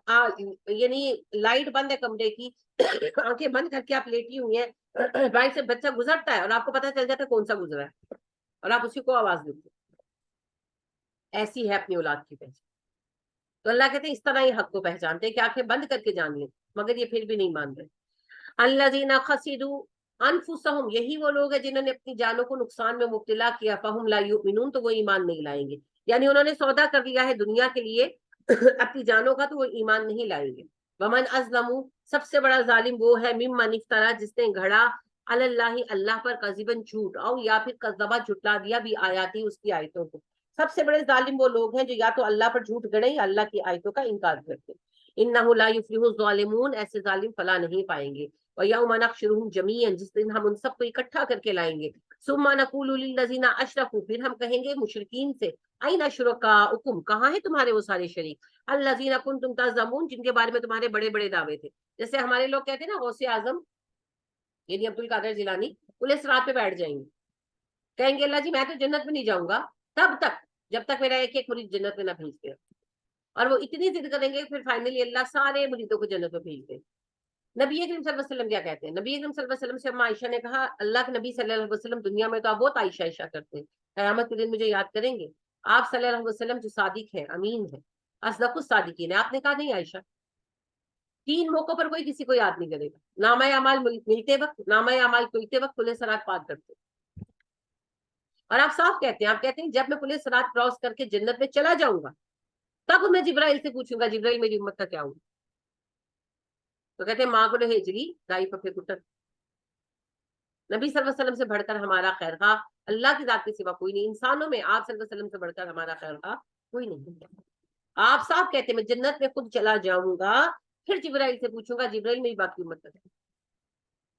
यानी लाइट बंद है कमरे की, आंखें बंद करके आप लेटी हुई हैं, बाइक से बच्चा गुजरता है और आपको पता चल जाता है कौन सा गुजरा है, और आप उसी को आवाज देते हैं। ऐसी है अपनी औलाद की पहचान। तो अल्लाह कहते हैं इस तरह ही हक को पहचानते हैं कि आंखें बंद करके जान ले, मगर ये फिर भी नहीं मान रहे। अल्लज़ीना खसिरू अनफुसहुम, यही वो लोग हैं जिन्होंने अपनी जानों को नुकसान में मुब्तला किया, फहुम ला युमिनून, तो वो ईमान नहीं लाएंगे। यानी उन्होंने सौदा कर लिया है दुनिया के लिए अपनी जानों का, तो वो ईमान नहीं लाएंगे। वमन अज़लमू, सबसे बड़ा जालिम वो है, मिम्मन इफ्तरा, जिसने घड़ा, अलल्लाहि, अल्लाह पर, कज़िबन, झूठ, और या फिर कज़्ज़बा, झुटला दिया, भी आयाती, उसकी आयतों को। सबसे बड़े जालिम वो लोग हैं जो या तो अल्लाह पर झूठ गड़े या अल्लाह की आयतों का इनकार करते। इन्नहु ला युफ्लिहु ज़ालिमून, ऐसे जालिम फला नहीं पाएंगे। व यौमा नहशुरुहुम जमीअन, जिस दिन हम उन सबको इकट्ठा करके लाएंगे। सुम्मा नक़ूलु लिल्लज़ीना अशरकू, फिर हम कहेंगे मुशरिकीन से, अयना शुरकाउकुम, कहाँ है तुम्हारे वो सारे शरीक, अल्लज़ीना कुन्तुम तज़अमून, जिनके बारे में तुम्हारे बड़े बड़े दावे थे। जैसे हमारे लोग कहते हैं ना, गौसे आजम यानी अब्दुल कादिर जिलानी पुलिस रात पे बैठ जाएंगे, कहेंगे अल्लाह जी मैं तो जन्नत में नहीं जाऊंगा तब तक जब तक मेरा एक एक मुरीद जन्नत में ना भेज दे। और वो इतनी जिद करेंगे फिर फाइनली अल्लाह सारे मुरीदों को जन्नत में भेज दे। नबी करीम सल्लल्लाहु अलैहि वसल्लम क्या कहते हैं? नबी करीम सल्लल्लाहु अलैहि वसल्लम से अम्मा आयशा ने कहा, अल्लाह के नबी सल्लल्लाहु अलैहि वसल्लम दुनिया में तो आप बहुत आयशा आयशा करते हैं, कयामत के दिन मुझे याद करेंगे? आप सल्लल्लाहु अलैहि वसल्लम जो सादिक है, अमीन है, असदकुस सादिकीन है, आपने कहा नहीं आयशा। 3 मौकों पर कोई किसी को याद नहीं करेगा, नामा अमाल मिलते वक्त, नामा अमाल खुलते वक्त, पुलिस सरात पार करते। और आप साफ कहते हैं, आप कहते हैं जब मैं पुलिस सरात क्रॉस करके जन्नत में चला जाऊंगा तब मैं जिब्राइल से पूछूंगा, जिब्राइल मेरी उम्मत का क्या हुआ? तो कहते हैं माँ को हेजली दाई पफे कुटर। नबी सल्लल्लाहु अलैहि वसल्लम से बढ़कर हमारा खैरखा अल्लाह की जात के सिवा कोई नहीं, इंसानों में आप सल्लल्लाहु अलैहि वसल्लम से बढ़कर हमारा खैरखा कोई नहीं। आप साफ कहते हैं मैं जन्नत में खुद चला जाऊंगा, फिर जिब्राइल से पूछूंगा, जिब्राइल मेरी बाकी उम्मत का क्या?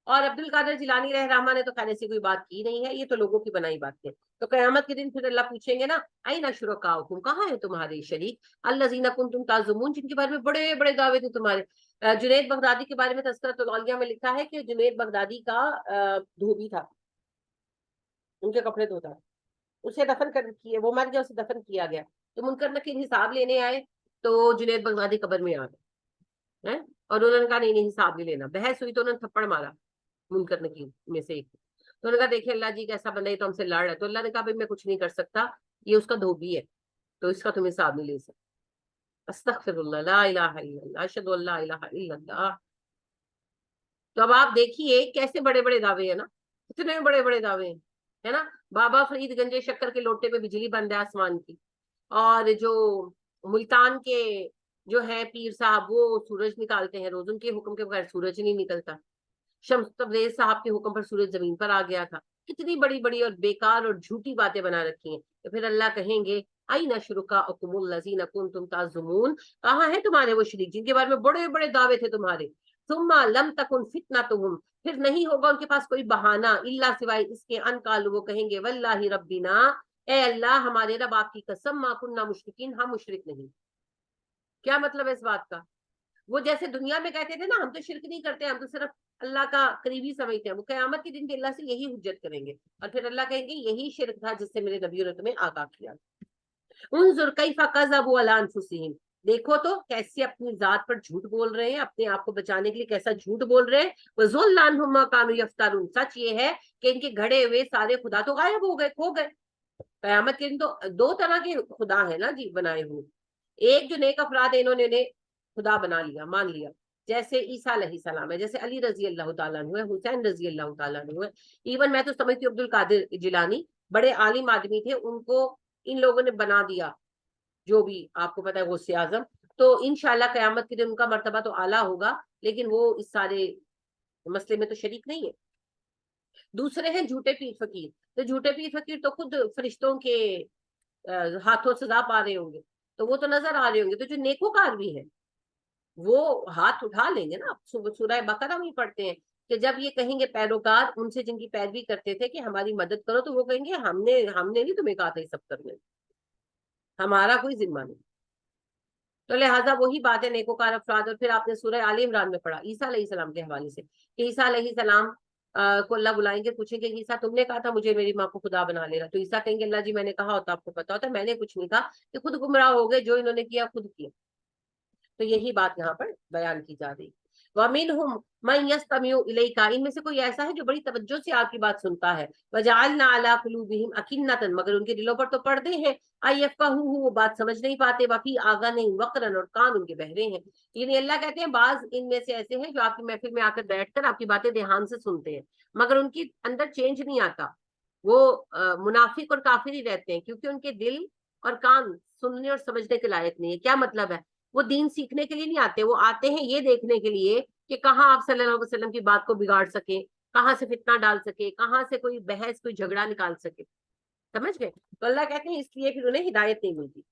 और अब्दुल कादिर जिलानी रह रहमान ने तो खैर ऐसी कोई बात की नहीं है, ये तो लोगों की बनाई बात है। तो कयामत के दिन फिर अल्लाह पूछेंगे ना, आई ना शुरकाउकुम, कहाँ है तुम्हारे शरीक, अल्लज़ीना कुंतुम ताज़ुमून, जिनके बारे में बड़े बड़े दावे थे तुम्हारे। जुनैद बगदादी के बारे में तज़किरतुल औलिया में लिखा है कि जुनैद बगदादी का धोबी था, उनके कपड़े धोता था, उसे दफन कर किए, वो मर गया, उसे दफन किया गया, तो मुनकर नकीर हिसाब लेने आए, तो जुनैद बगदादी कब्र में आ गए हैं, और उन्होंने कहा नहीं नहीं हिसाब नहीं लेना। बहस हुई तो उन्होंने थप्पड़ मारा मुनकर नकीर में से एक। तो उन्होंने कहा देखिए अल्लाह जी कैसा बंदा, ये तो हमसे लड़ रहा है। तो अल्लाह ने कहा भाई मैं कुछ नहीं कर सकता, ये उसका धोबी है, तो इसका तुम हिसाब नहीं ले सकते। अस्तगफिरुल्लाह, ला इलाहा इल्लल्लाह, अशहदु अल्ला इलाहा इल्लल्लाह। तो अब आप देखिए कैसे बड़े बड़े दावे हैं ना, कितने बड़े बड़े दावे हैं, है ना। बाबा फरीद गंजे शक्कर के लोटे पे बिजली बंद है आसमान की, और जो मुल्तान के जो है पीर साहब वो सूरज निकालते हैं रोज, उनके हुक्म के बगैर सूरज नहीं निकलता। शम्स तबरेज साहब के हुक्म पर सूरज जमीन पर आ गया था। कितनी बड़ी बड़ी और बेकार और झूठी बातें बना रखी हैं। तो फिर अल्लाह कहेंगे आई न शुरुका अकुमुल्लज़ीना कुंतुम ताज़ुमून, कहाँ है तुम्हारे वो शरीक जिनके बारे में बड़े बड़े दावे थे तुम्हारे। सुम्मा लम तकुन फितनतुहुम, फिर नहीं होगा उनके पास कोई बहाना, इल्ला सिवाय इसके अन कालू, वो कहेंगे वल्लाहि रब्बिना, ए अल्लाह हमारे रब आपकी कसम, मा कुन्ना मुशरिकीन, हम मुशरिक नहीं। क्या मतलब है इस बात का? वो जैसे दुनिया में कहते थे ना हम तो शिरक नहीं करते, हम तो सिर्फ अल्लाह का करीबी समझते हैं, वो कयामत के दिन भी अल्लाह से यही हुज्जत करेंगे, और फिर अल्लाह कहेंगे यही शिरक था जिससे मेरे नबियों ने तुम्हें आगाह किया। उन्जुर कैफा कज़बू अला अनफुसिहिम, देखो तो कैसे अपनी जात पर झूठ बोल रहे हैं, अपने आप को बचाने के लिए कैसा झूठ बोल रहे हैं। वज़ुल्ला अन्हुम मा कानू यफ्तरून, सच ये है कि इनके घड़े हुए सारे खुदा तो गायब हो गए, खो गए। कयामत के दिन तो दो तरह के खुदा है ना जी बनाए हुए, एक जो नेक अफराद है इन्होंने उन्हें खुदा बना लिया, मान लिया, जैसे ईसा अलैहिस्सलाम है, जैसे अली रजी अल्लाह तआला अन्हु है, हुसैन रजी अल्लाह तआला अन्हु है। इवन मैं तो समझती हूँ अब्दुल कादिर जिलानी बड़े आलिम आदमी थे, उनको इन लोगों ने बना दिया, जो भी आपको पता है गौसे आजम। तो इंशाल्लाह कयामत के दिन उनका मर्तबा तो आला होगा, लेकिन वो इस सारे मसले में तो शरीक नहीं है। दूसरे हैं झूठे पीर फकीर, तो झूठे पीर फकीर तो खुद फरिश्तों के हाथों सजा पा रहे होंगे, तो वो तो नजर आ रहे होंगे। तो जो नेकोकार भी है वो हाथ उठा लेंगे ना। सूरह बकरा में पढ़ते हैं कि जब ये कहेंगे पैरोकार उनसे जिनकी पैरवी करते थे कि हमारी मदद करो, तो वो कहेंगे हमने हमने नहीं तुम्हें कहा था ये सब करने, हमारा कोई जिम्मा नहीं। तो लिहाजा वही बात है नेकोकार अफराद। और फिर आपने सूरह आले इमरान में पढ़ा ईसा अलैहिस्सलाम के हवाले से कि ईसा अलैहिस्सलाम को अल्लाह बुलाएंगे, पूछेंगे ईसा तुमने कहा था मुझे मेरी माँ को खुदा बना लेना, तो ईसा कहेंगे अल्लाह जी मैंने कहा होता आपको पता होता, मैंने कुछ नहीं कहा, कि खुद गुमराह हो गए, जो इन्होंने किया खुद किया। तो यही बात यहाँ पर बयान की जा रही। वमिनहुम मन यस्तमिउ इलैका, इनमें से कोई ऐसा है जो बड़ी तवज्जो से आपकी बात सुनता है। वजअलना अला कुलूबिहिम अकिन्नतन, मगर उनके दिलों पर तो पर्दे हैं, अयफकहू, वो बात समझ नहीं पाते, वफी आज़ानिहिम वक़रन, और कान उनके बहरे हैं। यानी अल्लाह कहते हैं बाज इनमें से ऐसे हैं जो आपकी महफिल में आकर बैठकर आपकी बातें ध्यान से सुनते हैं, मगर उनके अंदर चेंज नहीं आता, वो मुनाफिक और काफिर ही रहते हैं, क्योंकि उनके दिल और कान सुनने और समझने के लायक नहीं है। क्या मतलब है? वो दीन सीखने के लिए नहीं आते, वो आते हैं ये देखने के लिए कि कहाँ आप सल्लल्लाहु अलैहि वसल्लम की बात को बिगाड़ सके, कहाँ से फितना डाल सके, कहाँ से कोई बहस कोई झगड़ा निकाल सके। समझ गए? तो अल्लाह कहते हैं इसलिए फिर उन्हें हिदायत नहीं मिलती।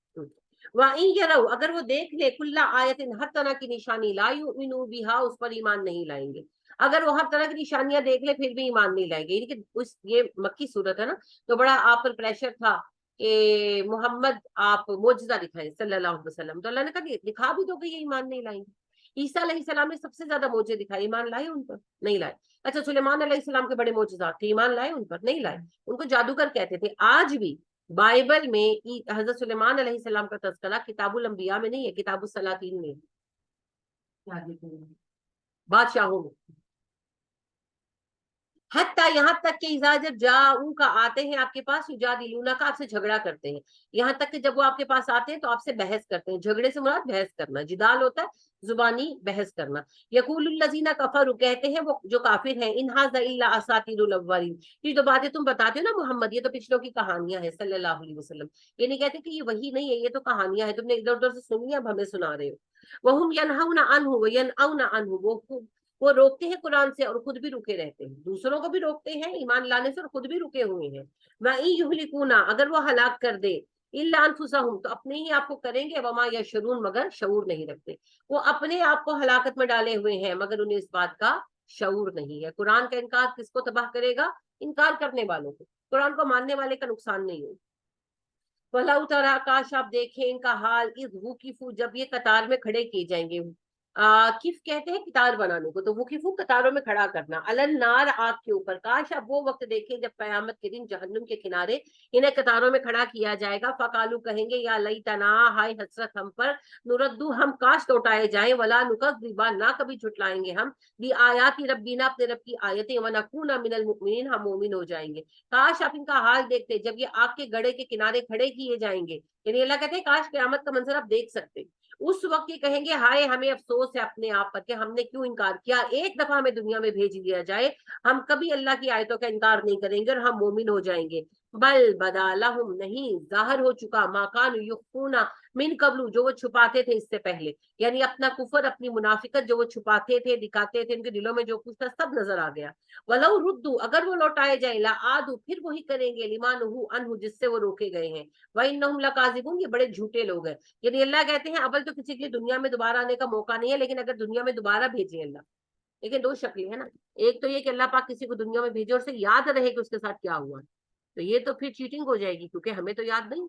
वहीं ये रहो, अगर वो देख ले कुल्ला आयतिन, हर तरह की निशानी, ला युमिनु बिहा, उस पर ईमान नहीं लाएंगे। अगर वो हर तरह की निशानियां देख ले फिर भी ईमान नहीं लाएंगे। यानी कि उस ये मक्की सूरत है ना, तो बड़ा आप पर प्रेशर था कि मोहम्मद आप मोजज़ा दिखाएं सल्लल्लाहु अलैहि वसल्लम, तो अल्लाह ने कहा दिखा भी दोगे ये ईमान नहीं लाएंगे। ईसा अलैहिस्सलाम ने सबसे ज्यादा मोजे दिखाए, ईमान लाए उन पर? नहीं लाए। अच्छा सुलेमान अलैहिस्सलाम के बड़े मोजज़ात थे, ईमान लाए उन पर? नहीं लाए। उनको जादूगर कहते थे। आज भी बाइबल में हजरत सुलेमान अलैहिस्सलाम का तज़किरा किताबुल अंबिया में नहीं है, किताबुस सलातीन में, बादशाहों में। हत्ता, यहाँ तक कि इज़ा जब जाऊ का आते हैं आपके पास, युजादिलूना का आपसे झगड़ा करते हैं, यहाँ तक कि जब वो आपके पास आते हैं तो आपसे बहस करते हैं। झगड़े से मुराद बहस करना, जिदाल होता है जुबानी बहस करना। यकूलुल लजीना कफरू, कहते हैं वो जो काफिर हैं, इन हाज़ा इल्ला असातिरुल अव्वलीन, ये जो बातें तुम बताते हो ना मोहम्मद, ये तो पिछलों की कहानियां हैं सल्लल्लाहु अलैहि वसल्लम। ये नहीं कहते कि ये वही नहीं है, ये तो कहानियां हैं, तुमने इधर उधर से सुनी, अब हमें सुना रहे हो। वहुम यनहौना अन्हु व यनऔना अन्हु, वो रोकते हैं कुरान से और खुद भी रुके रहते हैं, दूसरों को भी रोकते हैं ईमान लाने से और खुद भी रुके हुए हैं। वही युहलिकूना, अगर वो हलाक कर दे, इल्ला अनफुसहुम, तो अपने ही आपको करेंगे, वमा यशरून, मगर शऊर नहीं रखते। वो अपने आप को हलाकत में डाले हुए हैं मगर उन्हें इस बात का शऊर नहीं है। कुरान का इनकार किसको तबाह करेगा? इनकार करने वालों को, कुरान को मानने वाले का नुकसान नहीं होगा। वलाउ तरा, काश आप देखें इनका हाल, इस वुकिफू, जब ये कतार में खड़े किए जाएंगे। किफ कहते हैं कतार बनाने को, तो वुकिफू कतारों में खड़ा करना, अलल नार, आग के ऊपर। काश आप वो वक्त देखें जब कयामत के दिन जहन्नुम के किनारे इन्हें कतारों में खड़ा किया जाएगा। फकालू, कहेंगे, या लई तना, हाय हसरत हम पर, नुरद्दू, हम काश लौटाए जाएं, वला नुकज़्ज़िबा, ना कभी झुटलाएंगे हम, भी आयाती रब्बीना, अपने रब की आयतें, व नकूना मिनल मुमिनीन, हम मोमिन हो जाएंगे। काश आप इनका हाल देखते जब ये आग के गड़े के किनारे खड़े किए जाएंगे, यानी अल्लाह कहते हैं काश क़यामत का मंजर आप देख सकते। उस वक्त ये कहेंगे, हाय हमें अफसोस है अपने आप पर कि हमने क्यों इनकार किया, एक दफा हमें दुनिया में भेज दिया जाए, हम कभी अल्लाह की आयतों का इनकार नहीं करेंगे और हम मोमिन हो जाएंगे। बल बदा लहुम, नहीं, जाहिर हो चुका, माकान युख्फूना मिन कबलू, जो वो छुपाते थे इससे पहले, यानी अपना कुफर, अपनी मुनाफिकत जो वो छुपाते थे, दिखाते थे, उनके दिलों में जो कुछ था सब नजर आ गया। वलौ रुद्दू, अगर वो लौटाए जाए, ला आदू, फिर वही करेंगे, लिमानुहु अनहु, जिससे वो रोके गए हैं, व इन्नहुम लकाज़िबून, ये बड़े झूठे लोग हैं। यानी अल्लाह कहते हैं अव्वल तो किसी के लिए दुनिया में दोबारा आने का मौका नहीं है, लेकिन अगर दुनिया में दोबारा भेजे अल्लाह, लेकिन दो शक्लें है ना, एक तो ये कि अल्लाह पाक किसी को दुनिया में भेजे और उसे याद रहे कि उसके साथ क्या हुआ, तो ये तो फिर चीटिंग हो जाएगी, क्योंकि हमें तो याद नहीं।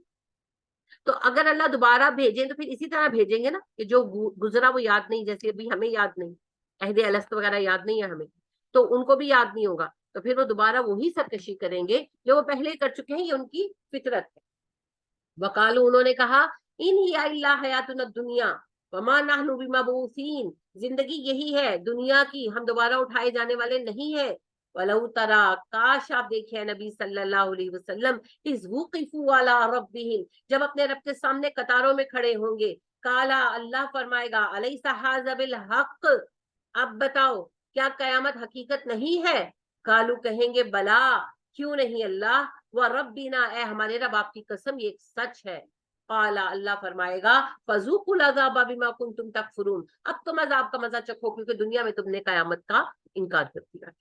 तो अगर अल्लाह दोबारा भेजे तो फिर इसी तरह भेजेंगे ना, कि जो गुजरा वो याद नहीं, जैसे अभी हमें याद नहीं, अहद अलस्त वगैरह याद नहीं है हमें, तो उनको भी याद नहीं होगा, तो फिर वो दोबारा वही सरकशी करेंगे जो वो पहले कर चुके हैं, ये उनकी फितरत है। वकालू, उन्होंने कहा, इन ही इल्ला हयातुन दुनिया वमा नहनु बिमबऊसीन, जिंदगी यही है दुनिया की, हम दोबारा उठाए जाने वाले नहीं है। वलऊ तरा, काश आप देखे नबी सल्लल्लाहु अलैहि वसल्लम, इस वुकिफू अला रब्बिहिम, जब अपने रब के सामने कतारों में खड़े होंगे, काला, अल्लाह फरमाएगा, अलैसा हाज़ा बिल हक, अब बताओ क्या कयामत हकीकत नहीं है? कालू, कहेंगे, बला, क्यों नहीं अल्लाह, व रब्बिना, ए हमारे रब, आपकी कसम ये सच है। काला, अल्लाह फरमाएगा, फज़ूकुल अज़ाब बिमा कुंतुम तकफुरून, अब तुम अज़ाब का मजा चखो, क्योंकि दुनिया में तुमने कयामत का इनकार कर दिया।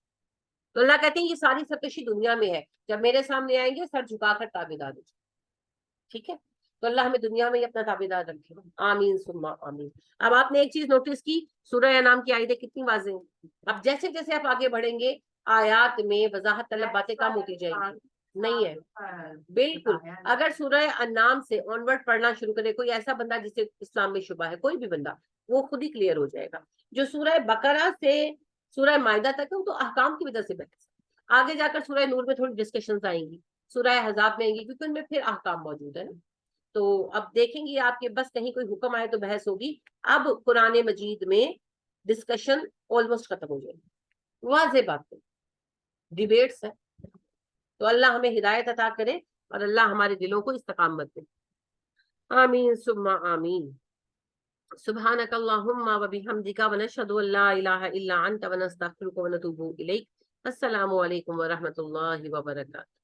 तो अल्लाह कहते हैं ये सारी सरकशी दुनिया में है, जब मेरे सामने आएंगे सर झुकाकर ताबेदार हो। ठीक है, तो अल्लाह हमें दुनिया में ही अपना ताबेदार रखे। आमीन सुम्मा आमीन। अब आपने एक चीज नोटिस की, सूरह अनाम की आयतें कितनी वाज़ेह हैं। अब जैसे जैसे आप आगे बढ़ेंगे आयात में वजाहत तलब बातें कम होती जाएंगी। नहीं है, बिल्कुल। अगर सूरह अन्नाम से ऑनवर्ड पढ़ना शुरू करे कोई ऐसा बंदा जिसे इस्लाम में शुबा है, कोई भी बंदा, वो खुद ही क्लियर हो जाएगा। जो सूरह बकरा से सूरह मायदा तक है वो तो अहकाम की वजह से बहस, आगे जाकर सूरह नूर में थोड़ी डिस्कशंस आएंगी, सूरह हज़ाब में आएंगी, क्योंकि उनमें फिर अहकाम मौजूद है ना। तो अब देखेंगे आपके बस कहीं कोई हुक्म आए तो बहस होगी। अब कुरान मजीद में डिस्कशन ऑलमोस्ट खत्म हो जाएगी, वाज़ेह बात है, डिबेट्स है। तो अल्लाह हमें हिदायत अता करे और अल्लाह हमारे दिलों को इस्तकामत दे। आमीन सुम्मा आमीन। सुब्हानक अल्लाहुम्मा व बिहम्दिका व नशहदु अल्ला इलाहा इल्ला अंत व नस्तगफिरुका व नतूबु इलैक। अस्सलामु अलैकुम व रहमतुल्लाहि व बरकातुहू।